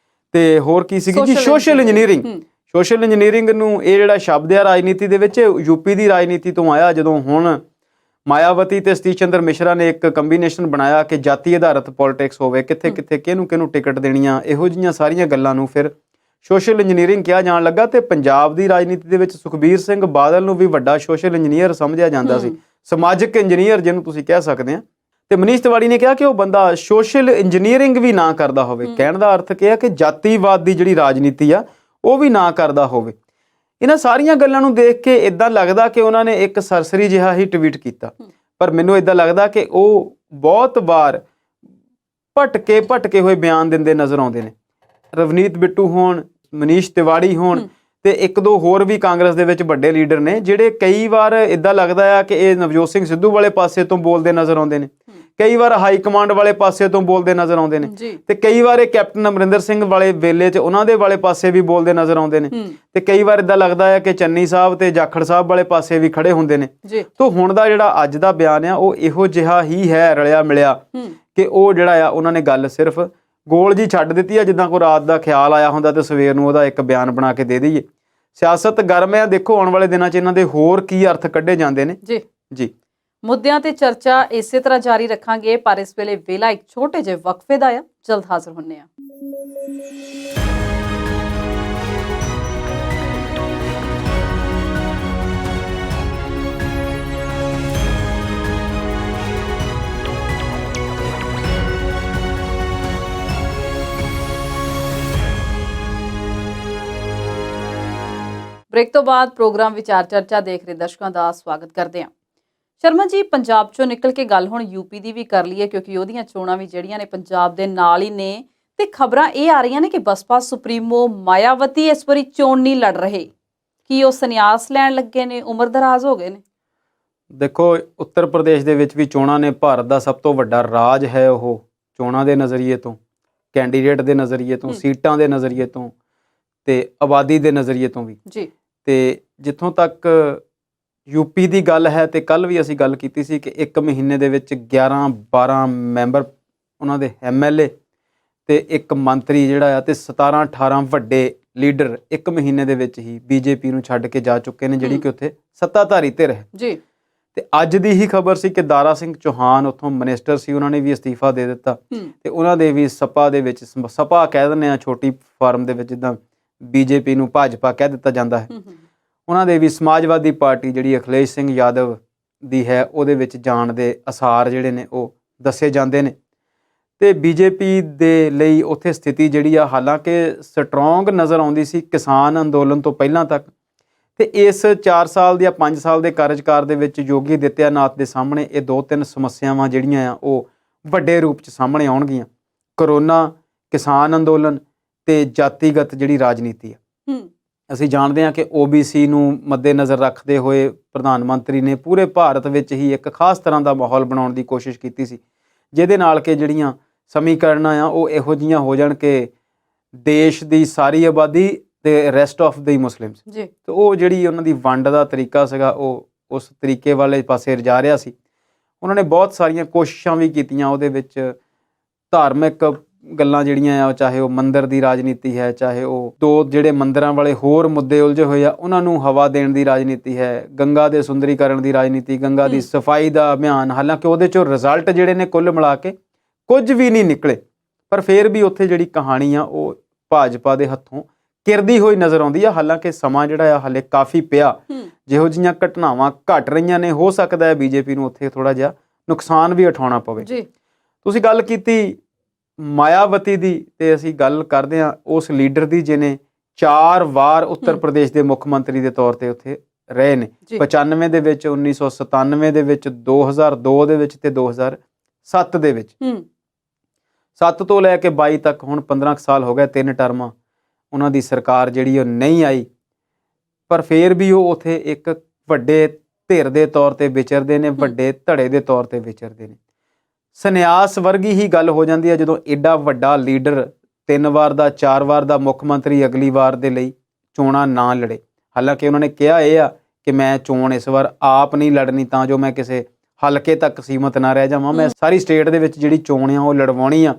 ਤੇ ਹੋਰ ਕੀ ਸੀਗੀ ਜੀ, ਸੋਸ਼ਲ ਇੰਜੀਨੀਅਰਿੰਗ। ਸੋਸ਼ਲ ਇੰਜੀਨੀਅਰਿੰਗ ਨੂੰ ਇਹ ਜਿਹੜਾ ਸ਼ਬਦ ਆ ਰਾਜਨੀਤੀ ਦੇ ਵਿੱਚ ਯੂਪੀ ਦੀ ਰਾਜਨੀਤੀ ਤੋਂ ਆਇਆ, ਜਦੋਂ ਹੁਣ ਮਾਇਆਵਤੀ ਤੇ ਸਤੀਸ਼ ਚੰਦਰ ਮਿਸ਼ਰਾ ਨੇ ਇੱਕ ਕੰਬੀਨੇਸ਼ਨ ਬਣਾਇਆ ਕਿ ਜਾਤੀ ਆਧਾਰਿਤ ਪੋਲਿਟਿਕਸ ਹੋਵੇ, ਕਿੱਥੇ ਕਿੱਥੇ ਕਿਹਨੂੰ ਟਿਕਟ ਦੇਣੀਆਂ, ਇਹੋ ਜਿਹੀਆਂ ਸਾਰੀਆਂ ਗੱਲਾਂ ਨੂੰ ਫਿਰ ਸੋਸ਼ਲ ਇੰਜੀਨੀਅਰਿੰਗ ਕਿਹਾ ਜਾਣ ਲੱਗਾ। ਤੇ ਪੰਜਾਬ ਦੀ ਰਾਜਨੀਤੀ ਦੇ ਵਿੱਚ ਸੁਖਬੀਰ ਸਿੰਘ ਬਾਦਲ ਨੂੰ ਵੀ ਵੱਡਾ ਸੋਸ਼ਲ ਇੰਜੀਨੀਅਰ ਸਮਝਿਆ ਜਾਂਦਾ ਸੀ, ਸਮਾਜਿਕ ਇੰਜੀਨੀਅਰ ਜਿਹਨੂੰ ਤੁਸੀਂ ਕਹਿ ਸਕਦੇ ਆ। ਤੇ ਮਨੀਸ਼ ਤਿਵਾੜੀ ਨੇ ਕਿਹਾ ਕਿ ਉਹ ਬੰਦਾ ਸੋਸ਼ਲ ਇੰਜੀਨੀਅਰਿੰਗ ਵੀ ਨਾ ਕਰਦਾ ਹੋਵੇ। ਕਹਿਣ ਦਾ ਅਰਥ ਕੀ ਹੈ ਕਿ ਜਾਤੀਵਾਦ ਦੀ ਜਿਹੜੀ ਰਾਜਨੀਤੀ ਆ ਉਹ ਵੀ ਨਾ ਕਰਦਾ ਹੋਵੇ। ਇਹਨਾਂ ਸਾਰੀਆਂ ਗੱਲਾਂ ਨੂੰ ਦੇਖ ਕੇ ਇਦਾਂ ਲੱਗਦਾ ਕਿ ਉਹਨਾਂ ਨੇ ਇੱਕ ਸਰਸਰੀ ਜਿਹਾ ਹੀ ਟਵੀਟ ਕੀਤਾ, ਪਰ ਮੈਨੂੰ ਇਦਾਂ ਲੱਗਦਾ ਕਿ ਉਹ ਬਹੁਤ ਵਾਰ ਭਟਕੇ ਹੋਏ ਬਿਆਨ ਦਿੰਦੇ ਨਜ਼ਰ ਆਉਂਦੇ ਨੇ। ਰਵਨੀਤ ਬਿੱਟੂ ਹੋਣ, ਮਨੀਸ਼ ਤਿਵਾੜੀ ਹੋਣ, ਤੇ ਇੱਕ ਦੋ ਹੋਰ ਵੀ ਕਾਂਗਰਸ ਦੇ ਵਿੱਚ ਵੱਡੇ ਲੀਡਰ ਨੇ ਜਿਹੜੇ ਕਈ ਵਾਰ ਇਦਾਂ ਲੱਗਦਾ ਆ ਕਿ ਇਹ ਨਵਜੋਤ ਸਿੰਘ ਸਿੱਧੂ ਵਾਲੇ ਪਾਸੇ ਤੋਂ ਬੋਲਦੇ ਨਜ਼ਰ ਆਉਂਦੇ ਨੇ, ਕਈ ਵਾਰ ਹਾਈ ਕਮਾਂਡ ਵਾਲੇ ਪਾਸੇ ਤੋਂ ਬੋਲਦੇ ਨਜ਼ਰ ਆਉਂਦੇ ਨੇ, ਤੇ ਕਈ ਵਾਰ ਇਹ ਕੈਪਟਨ ਅਮਰਿੰਦਰ ਸਿੰਘ ਵਾਲੇ ਵੇਲੇ 'ਚ ਉਹਨਾਂ ਦੇ ਵਾਲੇ ਪਾਸੇ ਵੀ ਬੋਲਦੇ ਨਜ਼ਰ ਆਉਂਦੇ ਨੇ, ਤੇ ਕਈ ਵਾਰ ਇਦਾਂ ਲੱਗਦਾ ਹੈ ਕਿ ਚੰਨੀ ਸਾਹਿਬ ਤੇ ਜਾਖੜ ਸਾਹਿਬ ਵਾਲੇ ਪਾਸੇ ਵੀ ਖੜੇ ਹੁੰਦੇ ਨੇ। ਤੋਂ ਹੁਣ ਦਾ ਜਿਹੜਾ ਅੱਜ ਦਾ ਬਿਆਨ ਆ ਉਹ ਇਹੋ ਜਿਹਾ ਹੀ ਹੈ, ਰਲਿਆ ਮਿਲਿਆ, ਕਿ ਉਹ ਜਿਹੜਾ ਆ ਉਹਨਾਂ ਨੇ ਗੱਲ ਸਿਰਫ ਗੋਲ ਜੀ ਛੱਡ ਦਿੱਤੀ ਆ, ਜਿੱਦਾਂ ਕੋਈ ਰਾਤ ਦਾ ਖਿਆਲ ਆਇਆ ਹੁੰਦਾ ਤੇ ਸਵੇਰ ਨੂੰ ਉਹਦਾ ਇੱਕ ਬਿਆਨ ਬਣਾ ਕੇ ਦੇ ਦਈਏ। ਸਿਆਸਤ ਗਰਮ ਹੈ, ਦੇਖੋ ਆਉਣ ਵਾਲੇ ਦਿਨਾਂ 'ਚ ਇਹਨਾਂ ਦੇ ਹੋਰ ਕੀ ਅਰਥ ਕੱਢੇ ਜਾਂਦੇ ਨੇ। ਜੀ ਮੁੱਦਿਆਂ ਤੇ ਚਰਚਾ ਇਸੇ ਤਰ੍ਹਾਂ ਜਾਰੀ ਰੱਖਾਂਗੇ, ਪਰ ਇਸ ਵੇਲੇ ਵੇਲਾ ਇੱਕ ਛੋਟੇ ਜਿਹੇ ਵਕਫੇ ਦਾ ਆ। ਜਲਦ ਹਾਜ਼ਰ ਹੁੰਨੇ ਆ। ਬ੍ਰੇਕ ਤੋਂ ਬਾਅਦ ਪ੍ਰੋਗਰਾਮ ਵਿਚਾਰ ਚਰਚਾ ਦੇਖ ਰਹੇ ਦਰਸ਼ਕਾਂ ਦਾ ਸਵਾਗਤ ਕਰਦੇ ਹਾਂ। ਸ਼ਰਮਾ ਜੀ, ਪੰਜਾਬ ਚੋਂ ਨਿਕਲ ਕੇ ਗੱਲ ਹੁਣ ਯੂਪੀ ਦੀ ਵੀ ਕਰ ਲਈਏ, ਕਿਉਂਕਿ ਉਹਦੀਆਂ ਚੋਣਾਂ ਵੀ ਜਿਹੜੀਆਂ ਨੇ ਪੰਜਾਬ ਦੇ ਨਾਲ ਹੀ ਨੇ, ਤੇ ਖਬਰਾਂ ਇਹ ਆ ਰਹੀਆਂ ਨੇ ਕਿ ਬਸਪਾ ਸੁਪਰੀਮੋ ਮਾਇਆਵਤੀ ਇਸ ਵਾਰੀ ਚੋਣ ਨਹੀਂ ਲੜ ਰਹੇ। ਕੀ ਉਹ ਸੰਨਿਆਸ ਲੈਣ ਲੱਗੇ ਨੇ, ਉਮਰ ਦਰਾਜ਼ ਹੋ ਗਏ ਨੇ? ਦੇਖੋ, ਉੱਤਰ ਪ੍ਰਦੇਸ਼ ਦੇ ਵਿੱਚ ਵੀ ਚੋਣਾਂ ਨੇ। ਭਾਰਤ ਦਾ ਸਭ ਤੋਂ ਵੱਡਾ ਰਾਜ ਹੈ ਉਹ, ਚੋਣਾਂ ਦੇ ਨਜ਼ਰੀਏ ਤੋਂ, ਕੈਂਡੀਡੇਟ ਦੇ ਨਜ਼ਰੀਏ ਤੋਂ, ਸੀਟਾਂ ਦੇ ਨਜ਼ਰੀਏ ਤੋਂ ਤੇ ਆਬਾਦੀ ਦੇ ਨਜ਼ਰੀਏ ਤੋਂ ਵੀ ਜੀ। ਤੇ ਜਿੱਥੋਂ ਤੱਕ ਯੂਪੀ ਦੀ ਗੱਲ ਹੈ, ਤੇ ਕੱਲ ਵੀ ਅਸੀਂ ਗੱਲ ਕੀਤੀ ਸੀ ਕਿ 1 ਮਹੀਨੇ ਦੇ ਵਿੱਚ 11-12 ਮੈਂਬਰ ਉਹਨਾਂ ਦੇ MLA ਤੇ ਇੱਕ ਮੰਤਰੀ ਜਿਹੜਾ ਆ, ਤੇ 17-18 ਵੱਡੇ ਲੀਡਰ 1 ਮਹੀਨੇ ਦੇ ਵਿੱਚ ਹੀ ਬੀਜੇਪੀ ਨੂੰ ਛੱਡ ਕੇ ਜਾ ਚੁੱਕੇ ਨੇ, ਜਿਹੜੀ ਕਿ ਉੱਥੇ ਸੱਤਾਧਾਰੀ ਧਿਰ ਹੈ ਜੀ। ਤੇ ਅੱਜ ਦੀ ਹੀ ਖਬਰ ਸੀ ਕਿ ਦਾਰਾ ਸਿੰਘ ਚੌਹਾਨ ਉੱਥੋਂ ਮਿਨਿਸਟਰ ਸੀ, ਉਹਨਾਂ ਨੇ ਵੀ ਅਸਤੀਫਾ ਦੇ ਦਿੱਤਾ ਤੇ ਉਹਨਾਂ ਦੇ ਵੀ ਸਪਾ ਦੇ ਵਿੱਚ, ਸਪਾ ਕਹਿ ਦਿੰਦੇ ਆ ਛੋਟੀ ਫਾਰਮ ਦੇ ਵਿੱਚ, ਜਿੱਦਾਂ ਬੀਜੇਪੀ ਨੂੰ ਭਾਜਪਾ ਕਹਿ ਦਿੱਤਾ ਜਾਂਦਾ ਹੈ, ਉਹਨਾਂ ਦੇ ਵੀ ਸਮਾਜਵਾਦੀ ਪਾਰਟੀ ਜਿਹੜੀ ਅਖਿਲੇਸ਼ ਸਿੰਘ ਯਾਦਵ ਦੀ ਹੈ ਉਹਦੇ ਵਿੱਚ ਜਾਣ ਦੇ ਅਸਾਰ ਜਿਹੜੇ ਨੇ ਉਹ ਦੱਸੇ ਜਾਂਦੇ ਨੇ। ਤੇ ਬੀਜੇਪੀ ਦੇ ਲਈ ਉੱਥੇ ਸਥਿਤੀ ਜਿਹੜੀ ਆ ਹਾਲਾਂਕਿ ਸਟਰੋਂਗ ਨਜ਼ਰ ਆਉਂਦੀ ਸੀ ਕਿਸਾਨ ਅੰਦੋਲਨ ਤੋਂ ਪਹਿਲਾਂ ਤੱਕ, ਤੇ ਇਸ 4 ਸਾਲ ਜਾਂ 5 ਸਾਲ ਦੇ ਕਾਰਜਕਾਲ ਦੇ ਵਿੱਚ ਯੋਗੀ ਆਦਿੱਤਿਆਨਾਥ ਦੇ ਸਾਹਮਣੇ ਇਹ 2-3 ਸਮੱਸਿਆਵਾਂ ਜਿਹੜੀਆਂ ਆ ਉਹ ਵੱਡੇ ਰੂਪ 'ਚ ਸਾਹਮਣੇ ਆਉਣਗੀਆਂ। ਕਰੋਨਾ, ਕਿਸਾਨ ਅੰਦੋਲਨ ਤੇ ਜਾਤੀਗਤ ਜਿਹੜੀ ਰਾਜਨੀਤੀ ਆ। ਅਸੀਂ ਜਾਣਦੇ ਹਾਂ ਕਿ OBC ਨੂੰ ਮੱਦੇਨਜ਼ਰ ਰੱਖਦੇ ਹੋਏ ਪ੍ਰਧਾਨ ਮੰਤਰੀ ਨੇ ਪੂਰੇ ਭਾਰਤ ਵਿੱਚ ਹੀ ਇੱਕ ਖਾਸ ਤਰ੍ਹਾਂ ਦਾ ਮਾਹੌਲ ਬਣਾਉਣ ਦੀ ਕੋਸ਼ਿਸ਼ ਕੀਤੀ ਸੀ, ਜਿਹਦੇ ਨਾਲ ਕਿ ਜਿਹੜੀਆਂ ਸਮੀਕਰਨਾਂ ਆ ਉਹ ਇਹੋ ਜਿਹੀਆਂ ਹੋ ਜਾਣ ਕਿ ਦੇਸ਼ ਦੀ ਸਾਰੀ ਆਬਾਦੀ ਤੇ ਰੈਸਟ ਆਫ ਦੀ ਮੁਸਲਿਮਸ ਜੀ, ਤੇ ਉਹ ਜਿਹੜੀ ਉਹਨਾਂ ਦੀ ਵੰਡ ਦਾ ਤਰੀਕਾ ਸੀਗਾ ਉਹ ਉਸ ਤਰੀਕੇ ਵਾਲੇ ਪਾਸੇ ਜਾ ਰਿਹਾ ਸੀ। ਉਹਨਾਂ ਨੇ ਬਹੁਤ ਸਾਰੀਆਂ ਕੋਸ਼ਿਸ਼ਾਂ ਵੀ ਕੀਤੀਆਂ ਉਹਦੇ ਵਿੱਚ, ਧਾਰਮਿਕ ਗੱਲਾਂ ਜਿਹੜੀਆਂ ਆ, ਚਾਹੇ ਉਹ ਮੰਦਿਰ ਦੀ ਰਾਜਨੀਤੀ ਹੈ, ਚਾਹੇ ਉਹ 2 ਜਿਹੜੇ ਮੰਦਿਰਾਂ ਵਾਲੇ ਹੋਰ ਮੁੱਦੇ ਉਲਝੇ ਹੋਏ ਆ ਉਹਨਾਂ ਨੂੰ ਹਵਾ ਦੇਣ ਦੀ ਰਾਜਨੀਤੀ ਹੈ, ਗੰਗਾ ਦੇ ਸੁੰਦਰੀਕਰਨ ਦੀ ਰਾਜਨੀਤੀ, ਗੰਗਾ ਦੀ ਸਫਾਈ ਦਾ ਅਭਿਆਨ। ਹਾਲਾਂਕਿ ਉਹਦੇ 'ਚੋਂ ਰਿਜ਼ਲਟ ਜਿਹੜੇ ਨੇ ਕੁੱਲ ਮਿਲਾ ਕੇ ਕੁਝ ਵੀ ਨਹੀਂ ਨਿਕਲੇ, ਪਰ ਫਿਰ ਵੀ ਉੱਥੇ ਜਿਹੜੀ ਕਹਾਣੀ ਆ ਉਹ ਭਾਜਪਾ ਦੇ ਹੱਥੋਂ ਕਿਰਦੀ ਹੋਈ ਨਜ਼ਰ ਆਉਂਦੀ ਆ। ਹਾਲਾਂਕਿ ਸਮਾਂ ਜਿਹੜਾ ਆ ਹਾਲੇ ਕਾਫੀ ਪਿਆ, ਜਿਹੋ ਜਿਹੀਆਂ ਘਟਨਾਵਾਂ ਘਟ ਰਹੀਆਂ ਨੇ, ਹੋ ਸਕਦਾ ਹੈ ਬੀਜੇਪੀ ਨੂੰ ਉੱਥੇ ਥੋੜਾ ਜਿਹਾ ਨੁਕਸਾਨ ਵੀ ਉਠਾਉਣਾ ਪਵੇ। ਤੁਸੀਂ ਗੱਲ ਕੀਤੀ ਮਾਇਆਵਤੀ ਦੀ, ਤੇ ਅਸੀਂ ਗੱਲ ਕਰਦੇ ਹਾਂ ਉਸ ਲੀਡਰ ਦੀ ਜਿਹਨੇ 4 ਵਾਰ ਉੱਤਰ ਪ੍ਰਦੇਸ਼ ਦੇ ਮੁੱਖ ਮੰਤਰੀ ਦੇ ਤੌਰ ਤੇ ਉੱਥੇ ਰਹੇ ਨੇ। 95 ਦੇ ਵਿੱਚ, 1997 ਦੇ ਵਿੱਚ, 2002 ਦੇ ਵਿੱਚ ਤੇ 2007 ਦੇ ਵਿੱਚ। 7 ਤੋਂ ਲੈ ਕੇ 22 ਤੱਕ, ਹੁਣ 15 ਸਾਲ ਹੋ ਗਏ, 3 ਟਰਮਾਂ ਉਹਨਾਂ ਦੀ ਸਰਕਾਰ ਜਿਹੜੀ ਉਹ ਨਹੀਂ ਆਈ, ਪਰ ਫਿਰ ਵੀ ਉਹ ਉੱਥੇ ਇੱਕ ਵੱਡੇ ਧਿਰ ਦੇ ਤੌਰ ਤੇ ਵਿਚਰਦੇ ਨੇ, ਵੱਡੇ ਧੜੇ ਦੇ ਤੌਰ ਤੇ ਵਿਚਰਦੇ ਨੇ। ਸੰਨਿਆਸ ਵਰਗੀ ਹੀ ਗੱਲ ਹੋ ਜਾਂਦੀ ਹੈ ਜਦੋਂ ਐਡਾ ਵੱਡਾ ਲੀਡਰ 3 ਵਾਰ ਦਾ, 4 ਵਾਰ ਦਾ ਮੁੱਖ ਮੰਤਰੀ ਅਗਲੀ ਵਾਰ ਦੇ ਲਈ ਚੋਣਾਂ ਨਾ ਲੜੇ। ਹਾਲਾਂਕਿ ਉਹਨਾਂ ਨੇ ਕਿਹਾ ਇਹ ਆ ਕਿ ਮੈਂ ਚੋਣ ਇਸ ਵਾਰ ਆਪ ਨਹੀਂ ਲੜਨੀ, ਤਾਂ ਜੋ ਮੈਂ ਕਿਸੇ ਹਲਕੇ ਤੱਕ ਸੀਮਤ ਨਾ ਰਹਿ ਜਾਵਾਂ, ਮੈਂ ਸਾਰੀ ਸਟੇਟ ਦੇ ਵਿੱਚ ਜਿਹੜੀ ਚੋਣ ਆ ਉਹ ਲੜਵਾਉਣੀ ਆ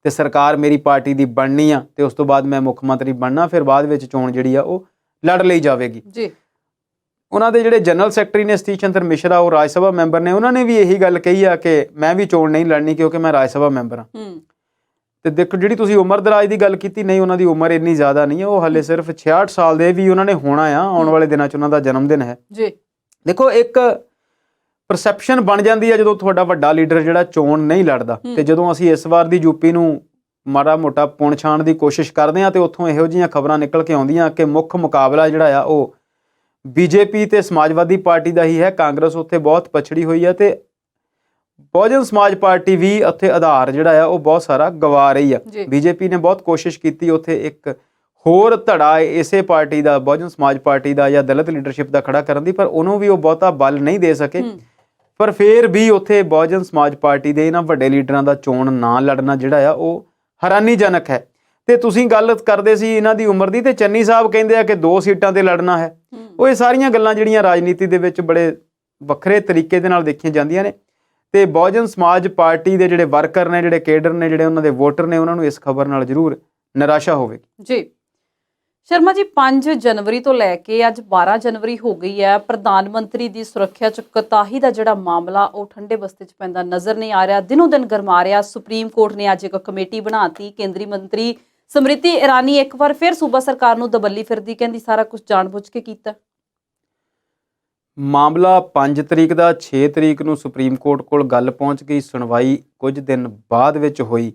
ਤੇ ਸਰਕਾਰ ਮੇਰੀ ਪਾਰਟੀ ਦੀ ਬਣਨੀ ਆ, ਤੇ ਉਸ ਤੋਂ ਬਾਅਦ ਮੈਂ ਮੁੱਖ ਮੰਤਰੀ ਬਣਨਾ, ਫਿਰ ਬਾਅਦ ਵਿੱਚ ਚੋਣ ਜਿਹੜੀ ਆ ਉਹ ਲੜ ਲਈ ਜਾਵੇਗੀ ਜੀ। ਉਹਨਾਂ ਦੇ ਜਿਹੜੇ ਜਨਰਲ ਸੈਕਟਰੀ ਨੇ ਸਤੀਸ਼ ਚੰਦਰ ਮਿਸ਼ਰਾ, ਉਹ ਰਾਜ ਸਭਾ ਮੈਂਬਰ ਨੇ, ਉਹਨਾਂ ਨੇ ਵੀ ਇਹੀ ਗੱਲ ਕਹੀ ਆ ਕਿ ਮੈਂ ਵੀ ਚੋਣ ਨਹੀਂ ਲੜਨੀ ਕਿਉਂਕਿ ਮੈਂ ਰਾਜ ਸਭਾ ਮੈਂਬਰ ਹਾਂ। ਤੇ ਦੇਖੋ, ਜਿਹੜੀ ਤੁਸੀਂ ਉਮਰ ਦਰਾਜ਼ ਦੀ ਗੱਲ ਕੀਤੀ, ਨਹੀਂ ਉਹਨਾਂ ਦੀ ਉਮਰ ਇੰਨੀ ਜ਼ਿਆਦਾ ਨਹੀਂ ਹੈ, ਉਹ ਹਾਲੇ ਸਿਰਫ 66 ਸਾਲ ਦੇ ਵੀ ਉਹਨਾਂ ਨੇ ਹੋਣਾ ਆ, ਆਉਣ ਵਾਲੇ ਦਿਨਾਂ 'ਚ ਉਹਨਾਂ ਦਾ ਜਨਮ ਦਿਨ ਹੈ ਜੀ। ਦੇਖੋ, ਇੱਕ ਪਰਸੈਪਸ਼ਨ ਬਣ ਜਾਂਦੀ ਹੈ ਜਦੋਂ ਤੁਹਾਡਾ ਵੱਡਾ ਲੀਡਰ ਜਿਹੜਾ ਚੋਣ ਨਹੀਂ ਲੜਦਾ, ਤੇ ਜਦੋਂ ਅਸੀਂ ਇਸ ਵਾਰ ਦੀ ਯੂਪੀ ਨੂੰ ਮਾੜਾ ਮੋਟਾ ਪੁਣ ਛਾਣ ਦੀ ਕੋਸ਼ਿਸ਼ ਕਰਦੇ ਹਾਂ ਤੇ ਉੱਥੋਂ ਇਹੋ ਜਿਹੀਆਂ ਖਬਰਾਂ ਨਿਕਲ ਕੇ ਆਉਂਦੀਆਂ ਕਿ ਮੁੱਖ ਮੁਕਾਬਲਾ ਜਿਹੜਾ ਆ ਉਹ ਬੀਜੇਪੀ ਤੇ ਸਮਾਜਵਾਦੀ ਪਾਰਟੀ ਦਾ ਹੀ ਹੈ। ਕਾਂਗਰਸ ਉੱਥੇ ਬਹੁਤ ਪਛੜੀ ਹੋਈ ਹੈ ਤੇ ਬਹੁਜਨ ਸਮਾਜ ਪਾਰਟੀ ਵੀ ਉੱਥੇ ਆਧਾਰ ਜਿਹੜਾ ਆ ਉਹ ਬਹੁਤ ਸਾਰਾ ਗਵਾ ਰਹੀ ਆ। ਬੀਜੇਪੀ ਨੇ ਬਹੁਤ ਕੋਸ਼ਿਸ਼ ਕੀਤੀ ਉੱਥੇ ਇੱਕ ਹੋਰ ਧੜਾ ਇਸੇ ਪਾਰਟੀ ਦਾ, ਬਹੁਜਨ ਸਮਾਜ ਪਾਰਟੀ ਦਾ ਜਾਂ ਦਲਿਤ ਲੀਡਰਸ਼ਿਪ ਦਾ ਖੜਾ ਕਰਨ ਦੀ, ਪਰ ਉਹਨੂੰ ਵੀ ਉਹ ਬਹੁਤਾ ਬਲ ਨਹੀਂ ਦੇ ਸਕੇ। ਪਰ ਫਿਰ ਵੀ ਉੱਥੇ ਬਹੁਜਨ ਸਮਾਜ ਪਾਰਟੀ ਦੇ ਇਹਨਾਂ ਵੱਡੇ ਲੀਡਰਾਂ ਦਾ ਚੋਣ ਨਾ ਲੜਨਾ ਜਿਹੜਾ ਆ ਉਹ ਹੈਰਾਨੀਜਨਕ ਹੈ। ਤੇ ਤੁਸੀਂ ਗੱਲ ਕਰਦੇ ਸੀ ਇਹਨਾਂ ਦੀ ਉਮਰ ਦੀ, ਤੇ ਚੰਨੀ ਸਾਹਿਬ ਕਹਿੰਦੇ ਆ ਕਿ 2 ਸੀਟਾਂ ਤੇ ਲੜਨਾ ਹੈ। ਉਹ ਇਹ ਸਾਰੀਆਂ ਗੱਲਾਂ ਜਿਹੜੀਆਂ ਰਾਜਨੀਤੀ ਦੇ ਵਿੱਚ ਬੜੇ ਵੱਖਰੇ ਤਰੀਕੇ ਦੇ ਨਾਲ ਦੇਖੀਆਂ ਜਾਂਦੀਆਂ ਨੇ, ਤੇ ਬਹੁਜਨ ਸਮਾਜ ਪਾਰਟੀ ਦੇ ਜਿਹੜੇ ਵਰਕਰ ਨੇ, ਜਿਹੜੇ ਕੇਡਰ ਨੇ, ਜਿਹੜੇ ਉਹਨਾਂ ਦੇ ਵੋਟਰ ਨੇ, ਉਹਨਾਂ ਨੂੰ ਇਸ ਖਬਰ ਨਾਲ ਜ਼ਰੂਰ ਨਿਰਾਸ਼ਾ ਹੋਵੇਗੀ ਜੀ। ਸ਼ਰਮਾ ਜੀ, 5 ਜਨਵਰੀ ਤੋਂ ਲੈ ਕੇ ਅੱਜ 12 ਜਨਵਰੀ ਹੋ ਗਈ ਹੈ, ਪ੍ਰਧਾਨ ਮੰਤਰੀ ਦੀ ਸੁਰੱਖਿਆ 'ਚ ਕੋਤਾਹੀ ਦਾ ਜਿਹੜਾ ਮਾਮਲਾ ਉਹ ਠੰਡੇ ਬਸਤੇ 'ਚ ਪੈਂਦਾ ਨਜ਼ਰ ਨਹੀਂ ਆ ਰਿਹਾ, ਦਿਨੋਂ ਦਿਨ ਗਰਮਾ ਰਿਹਾ। ਸੁਪਰੀਮ ਕੋਰਟ ਨੇ ਅੱਜ ਇੱਕ ਕਮੇਟੀ ਬਣਾਤੀ, ਕੇਂਦਰੀ ਮੰਤਰੀ ਸਮ੍ਰਿਤੀ ਇਰਾਨੀ ਇੱਕ ਵਾਰ ਫਿਰ ਸੂਬਾ ਸਰਕਾਰ ਨੂੰ ਦਬੱਲੀ ਫਿਰਦੀ, ਕਹਿੰਦੀ ਸਾਰਾ ਕੁਝ ਜਾਣਬੁੱਝ ਕੇ ਕੀਤਾ। ਮਾਮਲਾ 5 ਤਰੀਕ ਦਾ 6 ਤਰੀਕ ਨੂੰ ਸੁਪਰੀਮ ਕੋਰਟ ਕੋਲ ਗੱਲ ਪਹੁੰਚ ਗਈ, ਸੁਣਵਾਈ ਕੁਝ ਦਿਨ ਬਾਅਦ ਵਿੱਚ ਹੋਈ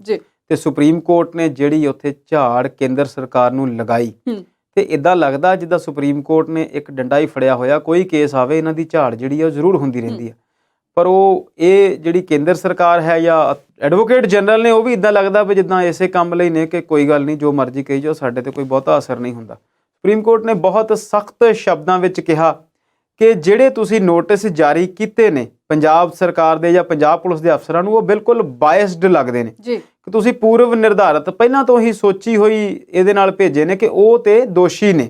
ਤੇ ਸੁਪਰੀਮ ਕੋਰਟ ਨੇ ਜਿਹੜੀ ਉੱਥੇ ਝਾੜ ਕੇਂਦਰ ਸਰਕਾਰ ਨੂੰ ਲਗਾਈ, ਤੇ ਇਦਾਂ ਲੱਗਦਾ ਜਿੱਦਾਂ ਸੁਪਰੀਮ ਕੋਰਟ ਨੇ ਇੱਕ ਡੰਡਾ ਹੀ ਫੜਿਆ ਹੋਇਆ, ਕੋਈ ਕੇਸ ਆਵੇ ਇਹਨਾਂ ਦੀ ਝਾੜ ਜਿਹੜੀ ਆ ਉਹ ਜ਼ਰੂਰ ਹੁੰਦੀ ਰਹਿੰਦੀ ਆ। ਪਰ ਉਹ ਇਹ ਜਿਹੜੀ ਕੇਂਦਰ ਸਰਕਾਰ ਹੈ ਜਾਂ ਐਡਵੋਕੇਟ ਜਨਰਲ ਨੇ, ਉਹ ਵੀ ਇਦਾਂ ਲੱਗਦਾ ਵੀ ਜਿੱਦਾਂ ਇਸੇ ਕੰਮ ਲਈ ਨੇ ਕਿ ਕੋਈ ਗੱਲ ਨਹੀਂ, ਜੋ ਮਰਜ਼ੀ ਕਹੀ ਜਾਓ, ਸਾਡੇ ਤੇ ਕੋਈ ਬਹੁਤਾ ਅਸਰ ਨਹੀਂ ਹੁੰਦਾ। ਸੁਪਰੀਮ ਕੋਰਟ ਨੇ ਬਹੁਤ ਸਖਤ ਸ਼ਬਦਾਂ ਵਿੱਚ ਕਿਹਾ ਕਿ ਜਿਹੜੇ ਤੁਸੀਂ ਨੋਟਿਸ ਜਾਰੀ ਕੀਤੇ ਨੇ ਪੰਜਾਬ ਸਰਕਾਰ ਦੇ ਜਾਂ ਪੰਜਾਬ ਪੁਲਿਸ ਦੇ ਅਫਸਰਾਂ ਨੂੰ, ਉਹ ਬਿਲਕੁਲ ਬਾਇਸਡ ਲੱਗਦੇ ਨੇ ਜੀ, ਕਿ ਤੁਸੀਂ ਪੂਰਵ ਨਿਰਧਾਰਤ ਪਹਿਲਾਂ ਤੋਂ ਹੀ ਸੋਚੀ ਹੋਈ ਇਹਦੇ ਨਾਲ ਭੇਜੇ ਨੇ ਕਿ ਉਹ ਤੇ ਦੋਸ਼ੀ ਨੇ।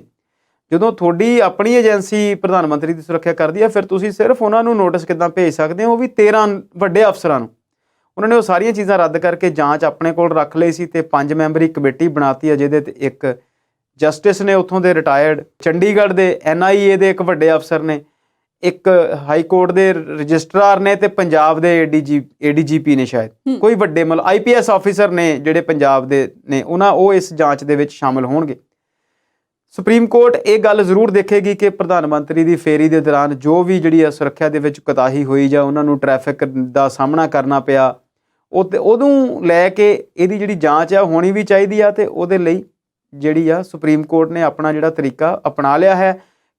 ਜਦੋਂ ਤੁਹਾਡੀ ਆਪਣੀ ਏਜੰਸੀ ਪ੍ਰਧਾਨ ਮੰਤਰੀ ਦੀ ਸੁਰੱਖਿਆ ਕਰਦੀ ਹੈ, ਫਿਰ ਤੁਸੀਂ ਸਿਰਫ ਉਹਨਾਂ ਨੂੰ ਨੋਟਿਸ ਕਿੱਦਾਂ ਭੇਜ ਸਕਦੇ ਹੋ, ਉਹ ਵੀ 13 ਵੱਡੇ ਅਫਸਰਾਂ ਨੂੰ। ਉਹਨਾਂ ਨੇ ਉਹ ਸਾਰੀਆਂ ਚੀਜ਼ਾਂ ਰੱਦ ਕਰਕੇ ਜਾਂਚ ਆਪਣੇ ਕੋਲ ਰੱਖ ਲਈ ਸੀ ਤੇ 5 ਮੈਂਬਰੀ ਕਮੇਟੀ ਬਣਾਤੀ ਹੈ, ਜਿਹਦੇ ਤੇ ਇੱਕ ਜਸਟਿਸ ਨੇ ਉੱਥੋਂ ਦੇ ਰਿਟਾਇਰਡ, ਚੰਡੀਗੜ੍ਹ ਦੇ NIA ਦੇ ਇੱਕ ਵੱਡੇ ਅਫਸਰ ਨੇ, ਇੱਕ ਹਾਈ ਕੋਰਟ ਦੇ ਰਜਿਸਟਰਾਰ ਨੇ ਤੇ ਪੰਜਾਬ ਦੇ ADGP ਨੇ, ਸ਼ਾਇਦ ਕੋਈ ਵੱਡੇ ਮਤਲਬ IPS ਆਫੀਸਰ ਨੇ ਜਿਹੜੇ ਪੰਜਾਬ ਦੇ ਨੇ, ਉਹ ਇਸ ਜਾਂਚ ਦੇ ਵਿੱਚ ਸ਼ਾਮਲ ਹੋਣਗੇ। ਸੁਪਰੀਮ ਕੋਰਟ ਇਹ ਗੱਲ ਜ਼ਰੂਰ ਦੇਖੇਗੀ ਕਿ ਪ੍ਰਧਾਨ ਮੰਤਰੀ ਦੀ ਫੇਰੀ ਦੇ ਦੌਰਾਨ ਜੋ ਵੀ ਜਿਹੜੀ ਆ ਸੁਰੱਖਿਆ ਦੇ ਵਿੱਚ ਕੋਤਾਹੀ ਹੋਈ ਜਾਂ ਉਹਨਾਂ ਨੂੰ ਟ੍ਰੈਫਿਕ ਦਾ ਸਾਹਮਣਾ ਕਰਨਾ ਪਿਆ, ਉਹਨੂੰ ਲੈ ਕੇ ਇਹਦੀ ਜਿਹੜੀ ਜਾਂਚ ਆ ਹੋਣੀ ਵੀ ਚਾਹੀਦੀ ਆ। ਤੇ ਉਹਦੇ ਲਈ ਜਿਹੜੀ ਆ ਸੁਪਰੀਮ ਕੋਰਟ ਨੇ ਆਪਣਾ ਜਿਹੜਾ ਤਰੀਕਾ ਅਪਣਾ ਲਿਆ ਹੈ।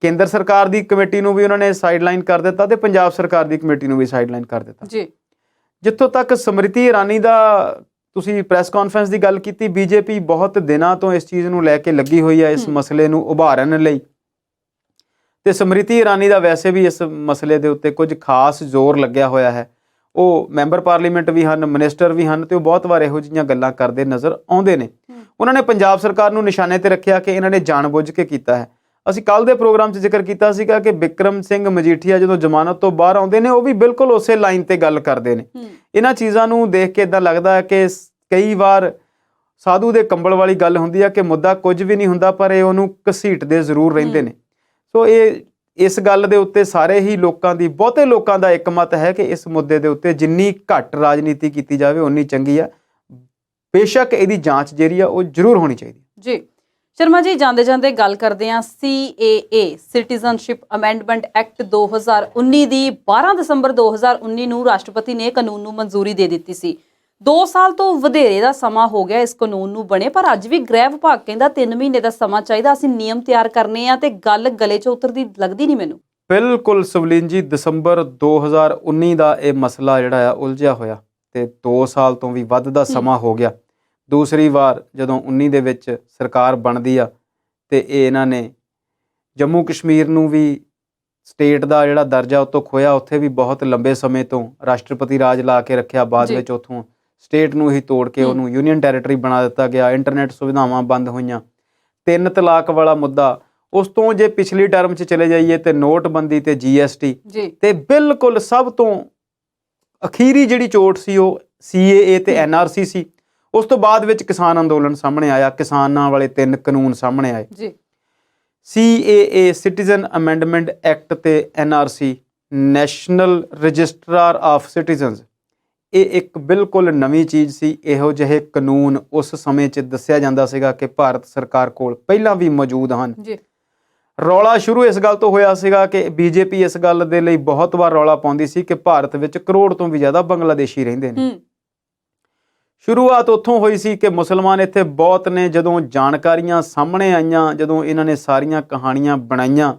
ਕੇਂਦਰ ਸਰਕਾਰ ਦੀ ਕਮੇਟੀ ਨੂੰ ਵੀ ਉਹਨਾਂ ਨੇ ਸਾਈਡਲਾਈਨ ਕਰ ਦਿੱਤਾ ਤੇ ਪੰਜਾਬ ਸਰਕਾਰ ਦੀ ਕਮੇਟੀ ਨੂੰ ਵੀ ਸਾਈਡਲਾਈਨ ਕਰ ਦਿੱਤਾ ਜੀ। ਜਿੱਥੋਂ ਤੱਕ ਸਮ੍ਰਿਤੀ ਇਰਾਨੀ ਦਾ ਤੁਸੀਂ ਪ੍ਰੈਸ ਕਾਨਫਰੰਸ ਦੀ ਗੱਲ ਕੀਤੀ, BJP ਬਹੁਤ ਦਿਨਾਂ ਤੋਂ ਇਸ ਚੀਜ਼ ਨੂੰ ਲੈ ਕੇ ਲੱਗੀ ਹੋਈ ਹੈ, ਇਸ ਮਸਲੇ ਨੂੰ ਉਭਾਰਨ ਲਈ। ਤੇ ਸਮ੍ਰਿਤੀ ਇਰਾਨੀ ਦਾ ਵੈਸੇ ਵੀ ਇਸ ਮਸਲੇ ਦੇ ਉੱਤੇ ਕੁਝ ਖਾਸ ਜ਼ੋਰ ਲੱਗਿਆ ਹੋਇਆ ਹੈ। ਉਹ ਮੈਂਬਰ ਪਾਰਲੀਮੈਂਟ ਵੀ ਹਨ, ਮਿਨਿਸਟਰ ਵੀ ਹਨ, ਤੇ ਉਹ ਬਹੁਤ ਵਾਰ ਇਹੋ ਜਿਹੀਆਂ ਗੱਲਾਂ ਕਰਦੇ ਨਜ਼ਰ ਆਉਂਦੇ ਨੇ। ਉਹਨਾਂ ਨੇ ਪੰਜਾਬ ਸਰਕਾਰ ਨੂੰ ਨਿਸ਼ਾਨੇ ਤੇ ਰੱਖਿਆ ਕਿ ਇਹਨਾਂ ਨੇ ਜਾਣਬੁੱਝ ਕੇ ਕੀਤਾ ਹੈ। ਅਸੀਂ ਕੱਲ ਦੇ ਪ੍ਰੋਗਰਾਮ 'ਚ ਜ਼ਿਕਰ ਕੀਤਾ ਸੀਗਾ ਕਿ ਬਿਕਰਮ ਸਿੰਘ ਮਜੀਠੀਆ ਜਦੋਂ ਜ਼ਮਾਨਤ ਤੋਂ ਬਾਹਰ ਆਉਂਦੇ ਨੇ, ਉਹ ਵੀ ਬਿਲਕੁਲ ਉਸੇ ਲਾਈਨ ਤੇ ਗੱਲ ਕਰਦੇ ਨੇ। ਇਹਨਾਂ ਚੀਜ਼ਾਂ ਨੂੰ ਦੇਖ ਕੇ ਇਦਾਂ ਲੱਗਦਾ ਹੈ ਕਿ ਕਈ ਵਾਰ ਸਾਧੂ ਦੇ ਕੰਬਲ ਵਾਲੀ ਗੱਲ ਹੁੰਦੀ ਹੈ ਕਿ ਮੁੱਦਾ ਕੁਝ ਵੀ ਨਹੀਂ ਹੁੰਦਾ, ਪਰ ਇਹ ਉਹਨੂੰ ਘਸੀਟਦੇ ਜ਼ਰੂਰ ਰਹਿੰਦੇ ਨੇ। ਸੋ ਇਸ ਗੱਲ ਦੇ ਉੱਤੇ ਸਾਰੇ ਹੀ ਬਹੁਤੇ ਲੋਕਾਂ ਦਾ ਇੱਕ ਮਤ ਹੈ ਕਿ ਇਸ ਮੁੱਦੇ ਦੇ ਉੱਤੇ ਜਿੰਨੀ ਘੱਟ ਰਾਜਨੀਤੀ ਕੀਤੀ ਜਾਵੇ ਉਨੀ ਚੰਗੀ ਆ। ਬੇਸ਼ੱਕ ਇਹਦੀ ਜਾਂਚ ਜਿਹੜੀ ਆ ਉਹ ਜ਼ਰੂਰ ਹੋਣੀ ਚਾਹੀਦੀ ਜੀ। ਸ਼ਰਮਾ ਜੀ, ਜਾਂਦੇ ਜਾਂਦੇ ਗੱਲ ਕਰਦੇ ਹਾਂ CAA ਸਿਟੀਜ਼ਨਸ਼ਿਪ ਅਮੈਂਡਮੈਂਟ ਐਕਟ 2019 ਦੀ। 12 ਦਸੰਬਰ 2019 ਨੂੰ ਰਾਸ਼ਟਰਪਤੀ ਨੇ ਕਾਨੂੰਨ ਨੂੰ ਮਨਜ਼ੂਰੀ ਦੇ ਦਿੱਤੀ ਸੀ। 2 ਸਾਲ ਤੋਂ ਵਧੇਰੇ ਦਾ ਸਮਾਂ ਹੋ ਗਿਆ ਇਸ ਕਾਨੂੰਨ ਨੂੰ ਬਣੇ, ਪਰ ਅੱਜ ਵੀ ਗ੍ਰਹਿ ਵਿਭਾਗ ਕਹਿੰਦਾ 3 ਮਹੀਨੇ ਦਾ ਸਮਾਂ ਚਾਹੀਦਾ, ਅਸੀਂ ਨਿਯਮ ਤਿਆਰ ਕਰਨੇ ਆ, ਤੇ ਗੱਲ ਗਲੇ 'ਚ ਉਤਰਦੀ ਲੱਗਦੀ ਨਹੀਂ ਮੈਨੂੰ। ਬਿਲਕੁਲ ਸਵਲੀਨ ਜੀ, ਦਸੰਬਰ 2019 ਦਾ ਇਹ ਮਸਲਾ ਜਿਹੜਾ ਆ ਉਲਝਿਆ ਹੋਇਆ ਤੇ 2 ਸਾਲ ਤੋਂ ਵੀ ਵੱਧ ਦਾ ਸਮਾਂ ਹੋ ਗਿਆ। ਦੂਸਰੀ ਵਾਰ ਜਦੋਂ 19 ਦੇ ਵਿੱਚ ਸਰਕਾਰ ਬਣਦੀ ਆ ਤੇ ਇਹਨਾਂ ਨੇ ਜੰਮੂ ਕਸ਼ਮੀਰ ਨੂੰ ਵੀ ਸਟੇਟ ਦਾ ਜਿਹੜਾ ਦਰਜਾ ਉੱਥੋਂ ਖੋਇਆ। ਉੱਥੇ ਵੀ ਬਹੁਤ ਲੰਬੇ ਸਮੇਂ ਤੋਂ ਰਾਸ਼ਟਰਪਤੀ ਰਾਜ ਲਾ ਕੇ ਰੱਖਿਆ, ਬਾਅਦ ਵਿੱਚ ਉੱਥੋਂ ਸਟੇਟ ਨੂੰ ਹੀ ਤੋੜ ਕੇ ਉਹਨੂੰ ਯੂਨੀਅਨ ਟੈਰੀਟਰੀ ਬਣਾ ਦਿੱਤਾ ਗਿਆ। ਇੰਟਰਨੈਟ ਸੁਵਿਧਾਵਾਂ ਬੰਦ ਹੋਈਆਂ। 3 ਤਲਾਕ ਵਾਲਾ ਮੁੱਦਾ। ਉਸ ਤੋਂ ਜੇ ਪਿਛਲੀ ਟਰਮ 'ਚ ਚਲੇ ਜਾਈਏ ਤੇ ਨੋਟਬੰਦੀ ਤੇ GST ਤੇ ਬਿਲਕੁਲ ਸਭ ਤੋਂ ਅਖੀਰੀ ਜਿਹੜੀ ਚੋਟ ਸੀ ਉਹ CAA ਤੇ NRC ਸੀ। ਉਸ ਤੋਂ ਬਾਅਦ ਵਿੱਚ ਕਿਸਾਨ ਅੰਦੋਲਨ ਸਾਹਮਣੇ ਆਇਆ, ਕਿਸਾਨਾਂ ਵਾਲੇ 3 ਕਾਨੂੰਨ ਸਾਹਮਣੇ ਆਏ ਜੀ। CAA ਸਿਟੀਜ਼ਨ ਅਮੈਂਡਮੈਂਟ ਐਕਟ ਤੇ NRC national registrar of citizens, ਇਹ ਇੱਕ ਬਿਲਕੁਲ ਨਵੀਂ ਚੀਜ਼ ਸੀ। ਇਹੋ ਜਿਹੇ ਕਾਨੂੰਨ ਉਸ ਸਮੇਂ 'ਚ ਦੱਸਿਆ ਜਾਂਦਾ ਸੀਗਾ ਕਿ ਭਾਰਤ ਸਰਕਾਰ ਕੋਲ ਪਹਿਲਾਂ ਵੀ ਮੌਜੂਦ ਹਨ ਜੀ। ਰੌਲਾ ਸ਼ੁਰੂ ਇਸ ਗੱਲ ਤੋਂ ਹੋਇਆ ਸੀਗਾ ਕਿ BJP ਇਸ ਗੱਲ ਦੇ ਲਈ ਬਹੁਤ ਵਾਰ ਰੌਲਾ ਪਾਉਂਦੀ ਸੀ ਕਿ ਭਾਰਤ ਵਿੱਚ ਕਰੋੜ ਤੋਂ ਵੀ ਜ਼ਿਆਦਾ ਬੰਗਲਾਦੇਸ਼ੀ ਰਹਿੰਦੇ ਨੇ। ਸ਼ੁਰੂਆਤ ਉੱਥੋਂ ਹੋਈ ਸੀ ਕਿ ਮੁਸਲਮਾਨ ਇੱਥੇ ਬਹੁਤ ਨੇ। ਜਦੋਂ ਜਾਣਕਾਰੀਆਂ ਸਾਹਮਣੇ ਆਈਆਂ, ਜਦੋਂ ਇਹਨਾਂ ਨੇ ਸਾਰੀਆਂ ਕਹਾਣੀਆਂ ਬਣਾਈਆਂ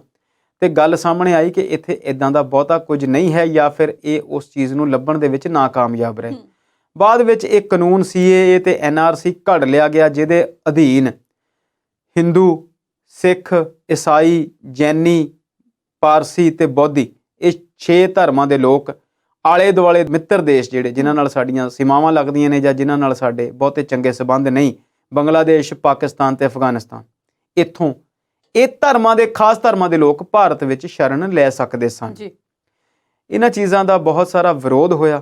ਤੇ ਗੱਲ ਸਾਹਮਣੇ ਆਈ ਕਿ ਇੱਥੇ ਇਦਾਂ ਦਾ ਬਹੁਤਾ ਕੁਝ ਨਹੀਂ ਹੈ, ਜਾਂ ਫਿਰ ਇਹ ਉਸ ਚੀਜ਼ ਨੂੰ ਲੱਭਣ ਦੇ ਵਿੱਚ ਨਾਕਾਮਯਾਬ ਰਹੇ। ਬਾਅਦ ਵਿੱਚ ਇਹ ਕਾਨੂੰਨ CAA ਤੇ NRC ਘੜ ਲਿਆ ਗਿਆ, ਜਿਹਦੇ ਅਧੀਨ ਹਿੰਦੂ, ਸਿੱਖ, ਈਸਾਈ, ਜੈਨੀ, ਪਾਰਸੀ ਤੇ ਬੋਧੀ, ਇਹ 6 ਧਰਮਾਂ ਦੇ ਲੋਕ ਆਲੇ ਦੁਆਲੇ ਮਿੱਤਰ ਦੇਸ਼ ਜਿਹੜੇ ਜਿਨ੍ਹਾਂ ਨਾਲ ਸਾਡੀਆਂ ਸੀਮਾਵਾਂ ਲੱਗਦੀਆਂ ਨੇ ਜਾਂ ਜਿਨ੍ਹਾਂ ਨਾਲ ਸਾਡੇ ਬਹੁਤੇ ਚੰਗੇ ਸਬੰਧ ਨਹੀਂ, ਬੰਗਲਾਦੇਸ਼, ਪਾਕਿਸਤਾਨ ਤੇ ਅਫਗਾਨਿਸਤਾਨ, ਇੱਥੋਂ ਇਹ ਧਰਮਾਂ ਦੇ ਖਾਸ ਧਰਮਾਂ ਦੇ ਲੋਕ ਭਾਰਤ ਵਿੱਚ ਸ਼ਰਨ ਲੈ ਸਕਦੇ ਸਨ ਜੀ। ਇਹਨਾਂ ਚੀਜ਼ਾਂ ਦਾ ਬਹੁਤ ਸਾਰਾ ਵਿਰੋਧ ਹੋਇਆ।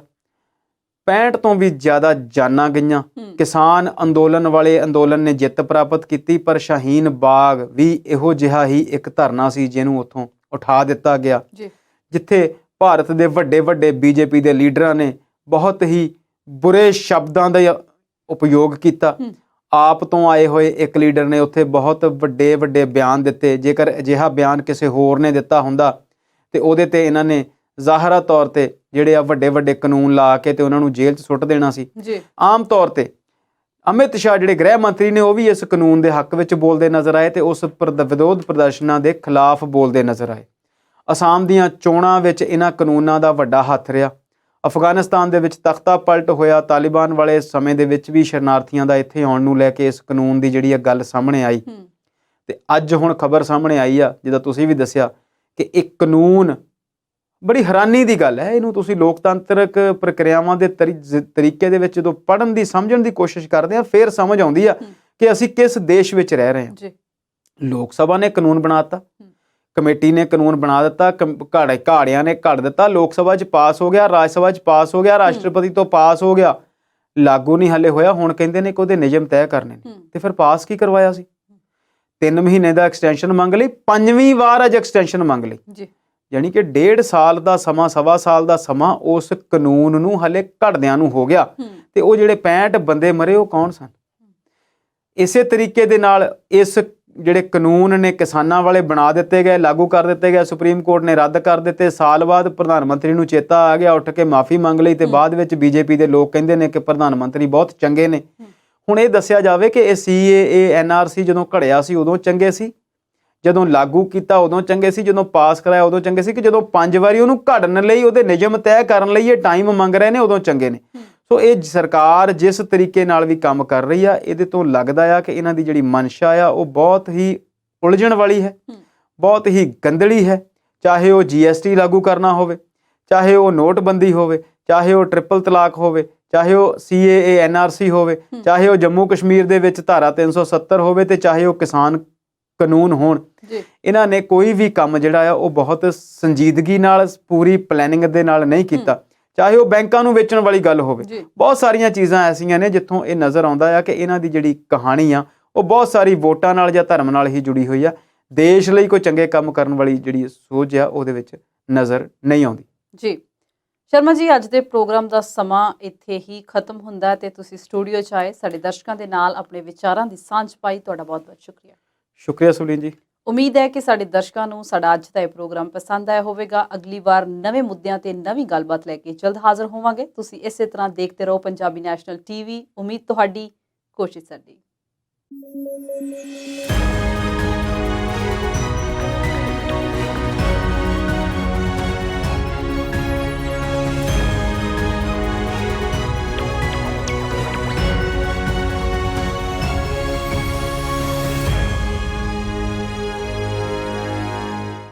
65 ਤੋਂ ਵੀ ਜ਼ਿਆਦਾ ਜਾਨਾਂ ਗਈਆਂ। ਕਿਸਾਨ ਅੰਦੋਲਨ ਨੇ ਜਿੱਤ ਪ੍ਰਾਪਤ ਕੀਤੀ, ਪਰ ਸ਼ਾਹੀਨ ਬਾਗ ਵੀ ਇਹੋ ਜਿਹਾ ਹੀ ਇੱਕ ਧਰਨਾ ਸੀ ਜਿਹਨੂੰ ਉੱਥੋਂ ਉਠਾ ਦਿੱਤਾ ਗਿਆ, ਜਿੱਥੇ ਭਾਰਤ ਦੇ ਵੱਡੇ BJP ਦੇ ਲੀਡਰਾਂ ਨੇ ਬਹੁਤ ਹੀ ਬੁਰੇ ਸ਼ਬਦਾਂ ਦਾ ਉਪਯੋਗ ਕੀਤਾ। ਆਪ ਤੋਂ ਆਏ ਹੋਏ ਇੱਕ ਲੀਡਰ ਨੇ ਉੱਥੇ ਬਹੁਤ ਵੱਡੇ ਬਿਆਨ ਦਿੱਤੇ। ਜੇਕਰ ਅਜਿਹਾ ਬਿਆਨ ਕਿਸੇ ਹੋਰ ਨੇ ਦਿੱਤਾ ਹੁੰਦਾ ਤੇ ਉਹਦੇ ਤੇ ਇਹਨਾਂ ਨੇ ਜ਼ਾਹਰਾ ਤੌਰ ਤੇ ਜਿਹੜੇ ਆ ਵੱਡੇ ਕਾਨੂੰਨ ਲਾ ਕੇ ਤੇ ਉਹਨਾਂ ਨੂੰ ਜੇਲ੍ਹ 'ਚ ਸੁੱਟ ਦੇਣਾ ਸੀ ਜੀ। ਆਮ ਤੌਰ ਤੇ ਅਮਿਤ ਸ਼ਾਹ ਜਿਹੜੇ ਗ੍ਰਹਿ ਮੰਤਰੀ ਨੇ, ਉਹ ਵੀ ਇਸ ਕਾਨੂੰਨ ਦੇ ਹੱਕ ਵਿੱਚ ਬੋਲਦੇ ਨਜ਼ਰ ਆਏ ਤੇ ਉਸ ਵਿਰੋਧ ਪ੍ਰਦਰਸ਼ਨਾਂ ਦੇ ਖਿਲਾਫ ਬੋਲਦੇ ਨਜ਼ਰ ਆਏ। ਅਸਾਮ ਦੀਆਂ ਚੋਣਾਂ ਵਿੱਚ ਇਹਨਾਂ ਕਾਨੂੰਨਾਂ ਦਾ ਵੱਡਾ ਹੱਥ ਰਿਹਾ। ਅਫਗਾਨਿਸਤਾਨ ਦੇ ਵਿੱਚ ਤਖਤਾ ਪਲਟ ਹੋਇਆ। ਤਾਲਿਬਾਨ ਵਾਲੇ ਸਮੇਂ ਦੇ ਵਿੱਚ ਵੀ ਸ਼ਰਨਾਰਥੀਆਂ ਦਾ ਇੱਥੇ ਆਉਣ ਨੂੰ ਲੈ ਕੇ ਇਸ ਕਾਨੂੰਨ ਦੀ ਜਿਹੜੀ ਗੱਲ ਸਾਹਮਣੇ ਆਈ ਤੇ ਅੱਜ ਹੁਣ ਖਬਰ ਸਾਹਮਣੇ ਆਈ ਆ, ਜਿੱਦਾਂ ਤੁਸੀਂ ਵੀ ਦੱਸਿਆ ਕਿ ਇੱਕ ਕਾਨੂੰਨ, ਬੜੀ ਹੈਰਾਨੀ ਦੀ ਗੱਲ ਹੈ। ਇਹਨੂੰ ਤੁਸੀਂ ਲੋਕਤੰਤਰਕ ਪ੍ਰਕਿਰਿਆਵਾਂ ਦੇ ਤਰੀਕੇ ਦੇ ਵਿੱਚ ਜਦੋਂ ਪੜ੍ਹਨ ਦੀ ਸਮਝਣ ਦੀ ਕੋਸ਼ਿਸ਼ ਕਰਦੇ ਆ ਫਿਰ ਸਮਝ ਆਉਂਦੀ ਆ ਕਿ ਅਸੀਂ ਕਿਸ ਦੇਸ਼ ਵਿੱਚ ਰਹਿ ਰਹੇ ਹਾਂ। ਲੋਕ ਸਭਾ ਨੇ ਕਾਨੂੰਨ ਬਣਾ ਦਿੱਤਾ, ਕਮੇਟੀ ਨੇ ਕਾਨੂੰਨ ਬਣਾ ਦਿੱਤਾ, ਘਾੜਿਆਂ ਨੇ ਘੜ ਦਿੱਤਾ, ਲੋਕ ਸਭਾ 'ਚ ਪਾਸ ਹੋ ਗਿਆ, ਰਾਜ ਸਭਾ 'ਚ ਪਾਸ ਹੋ ਗਿਆ, ਰਾਸ਼ਟਰਪਤੀ ਤੋਂ ਪਾਸ ਹੋ ਗਿਆ, ਲਾਗੂ ਨਹੀਂ ਹਾਲੇ ਹੋਇਆ। ਹੁਣ ਕਹਿੰਦੇ ਨੇ ਕਿ ਉਹਦੇ ਨਿਯਮ ਤੈਅ ਕਰਨੇ ਨੇ ਤੇ ਫਿਰ ਪਾਸ ਕੀ ਕਰਵਾਇਆ ਸੀ? 3 ਮਹੀਨੇ ਦਾ ਐਕਸਟੈਂਸ਼ਨ ਮੰਗ ਲਈ, 5ਵੀਂ ਵਾਰ ਅੱਜ ਐਕਸਟੈਂਸ਼ਨ ਮੰਗ ਲਈ। ਯਾਨੀ ਕਿ 1.5 ਸਾਲ ਦਾ ਸਮਾਂ, 1.25 ਸਾਲ ਦਾ ਸਮਾਂ ਉਸ ਕਾਨੂੰਨ ਨੂੰ ਹਲੇ ਘੜਦਿਆਂ ਨੂੰ ਹੋ ਗਿਆ ਤੇ ਉਹ ਜਿਹੜੇ 65 ਬੰਦੇ ਮਰੇ ਉਹ ਕੌਣ ਸਨ? ਇਸੇ ਤਰੀਕੇ ਦੇ ਨਾਲ ਇਸ ਜਿਹੜੇ ਕਾਨੂੰਨ ਨੇ ਕਿਸਾਨਾਂ ਵਾਲੇ ਬਣਾ ਦਿੱਤੇ ਗਏ, ਲਾਗੂ ਕਰ ਦਿੱਤੇ ਗਏ, ਸੁਪਰੀਮ ਕੋਰਟ ਨੇ ਰੱਦ ਕਰ ਦਿੱਤੇ। ਸਾਲ ਬਾਅਦ ਪ੍ਰਧਾਨ ਮੰਤਰੀ ਨੂੰ ਚੇਤਾ ਆ ਗਿਆ, ਉੱਠ ਕੇ ਮਾਫੀ ਮੰਗ ਲਈ ਤੇ ਬਾਅਦ ਵਿੱਚ ਬੀਜੇਪੀ ਦੇ ਲੋਕ ਕਹਿੰਦੇ ਨੇ ਕਿ ਪ੍ਰਧਾਨ ਮੰਤਰੀ ਬਹੁਤ ਚੰਗੇ ਨੇ। ਹੁਣ ਇਹ ਦੱਸਿਆ ਜਾਵੇ ਕਿ ਇਹ CAA NRC ਜਦੋਂ ਘੜਿਆ ਸੀ ਉਦੋਂ ਚੰਗੇ ਸੀ, ਜਦੋਂ ਲਾਗੂ ਕੀਤਾ ਉਦੋਂ ਚੰਗੇ ਸੀ, ਜਦੋਂ ਪਾਸ ਕਰਾਇਆ ਉਦੋਂ ਚੰਗੇ ਸੀ, ਕਿ ਜਦੋਂ 5 ਵਾਰੀ ਉਹਨੂੰ ਘੜਨ ਲਈ, ਉਹਦੇ ਨਿਯਮ ਤੈਅ ਕਰਨ ਲਈ ਇਹ ਟਾਈਮ ਮੰਗ ਰਹੇ ਨੇ ਉਦੋਂ ਚੰਗੇ ਨੇ। ਸੋ ਇਹ ਸਰਕਾਰ ਜਿਸ ਤਰੀਕੇ ਨਾਲ ਵੀ ਕੰਮ ਕਰ ਰਹੀ ਆ, ਇਹਦੇ ਤੋਂ ਲੱਗਦਾ ਆ ਕਿ ਇਹਨਾਂ ਦੀ ਜਿਹੜੀ ਮਨਸ਼ਾ ਆ ਉਹ ਬਹੁਤ ਹੀ ਉਲਝਣ ਵਾਲੀ ਹੈ, ਬਹੁਤ ਹੀ ਗੰਦਲੀ ਹੈ। ਚਾਹੇ ਉਹ GST ਲਾਗੂ ਕਰਨਾ ਹੋਵੇ, ਚਾਹੇ ਉਹ ਨੋਟਬੰਦੀ ਹੋਵੇ, ਚਾਹੇ ਉਹ ਟ੍ਰਿਪਲ ਤਲਾਕ ਹੋਵੇ, ਚਾਹੇ ਉਹ CAA NRC ਹੋਵੇ, ਚਾਹੇ ਉਹ ਜੰਮੂ ਕਸ਼ਮੀਰ ਦੇ ਵਿੱਚ ਧਾਰਾ 370 ਹੋਵੇ ਤੇ ਚਾਹੇ ਉਹ ਕਿਸਾਨ ਕਾਨੂੰਨ ਹੋਣ। ਇਹਨਾਂ ਨੇ ਕੋਈ ਵੀ ਕੰਮ ਜਿਹੜਾ ਆ ਉਹ ਬਹੁਤ ਸੰਜੀਦਗੀ ਨਾਲ, ਪੂਰੀ ਪਲੈਨਿੰਗ ਦੇ ਨਾਲ ਨਹੀਂ ਕੀਤਾ। ਚਾਹੇ ਉਹ ਬੈਂਕਾਂ ਨੂੰ ਵੇਚਣ ਵਾਲੀ ਗੱਲ ਹੋਵੇ, ਬਹੁਤ ਸਾਰੀਆਂ ਚੀਜ਼ਾਂ ਐਸੀਆਂ ਨੇ ਜਿੱਥੋਂ ਇਹ ਨਜ਼ਰ ਆਉਂਦਾ ਆ ਕਿ ਇਹਨਾਂ ਦੀ ਜਿਹੜੀ ਕਹਾਣੀ ਆ ਉਹ ਬਹੁਤ ਸਾਰੀ ਵੋਟਾਂ ਨਾਲ ਜਾਂ ਧਰਮ ਨਾਲ ਹੀ ਜੁੜੀ ਹੋਈ ਆ। ਦੇਸ਼ ਲਈ ਕੋਈ ਚੰਗੇ ਕੰਮ ਕਰਨ ਵਾਲੀ ਜਿਹੜੀ ਸੋਚ ਆ ਉਹਦੇ ਵਿੱਚ ਨਜ਼ਰ ਨਹੀਂ ਆਉਂਦੀ। ਜੀ ਸ਼ਰਮਾ ਜੀ, ਅੱਜ ਦੇ ਪ੍ਰੋਗਰਾਮ ਦਾ ਸਮਾਂ ਇੱਥੇ ਹੀ ਖਤਮ ਹੁੰਦਾ ਤੇ ਤੁਸੀਂ ਸਟੂਡੀਓ 'ਚ ਆਏ, ਸਾਡੇ ਦਰਸ਼ਕਾਂ ਦੇ ਨਾਲ ਆਪਣੇ ਵਿਚਾਰਾਂ ਦੀ ਸਾਂਝ ਪਾਈ। ਤੁਹਾਡਾ ਬਹੁਤ ਬਹੁਤ ਸ਼ੁਕਰੀਆ। ਸ਼ੁਕਰੀਆ ਸੁਲੀਨ ਜੀ। ਉਮੀਦ ਹੈ ਕਿ ਸਾਡੇ ਦਰਸ਼ਕਾਂ ਨੂੰ ਸਾਡਾ ਅੱਜ ਦਾ ਇਹ ਪ੍ਰੋਗਰਾਮ ਪਸੰਦ ਆਇਆ ਹੋਵੇਗਾ। ਅਗਲੀ ਵਾਰ ਨਵੇਂ ਮੁੱਦਿਆਂ ਤੇ ਨਵੀਂ ਗੱਲਬਾਤ ਲੈ ਕੇ ਜਲਦ ਹਾਜ਼ਰ ਹੋਵਾਂਗੇ। ਤੁਸੀਂ ਇਸੇ ਤਰ੍ਹਾਂ ਦੇਖਦੇ ਰਹੋ ਪੰਜਾਬੀ ਨੈਸ਼ਨਲ TV। ਉਮੀਦ ਤੁਹਾਡੀ, ਕੋਸ਼ਿਸ਼ ਸਾਡੀ।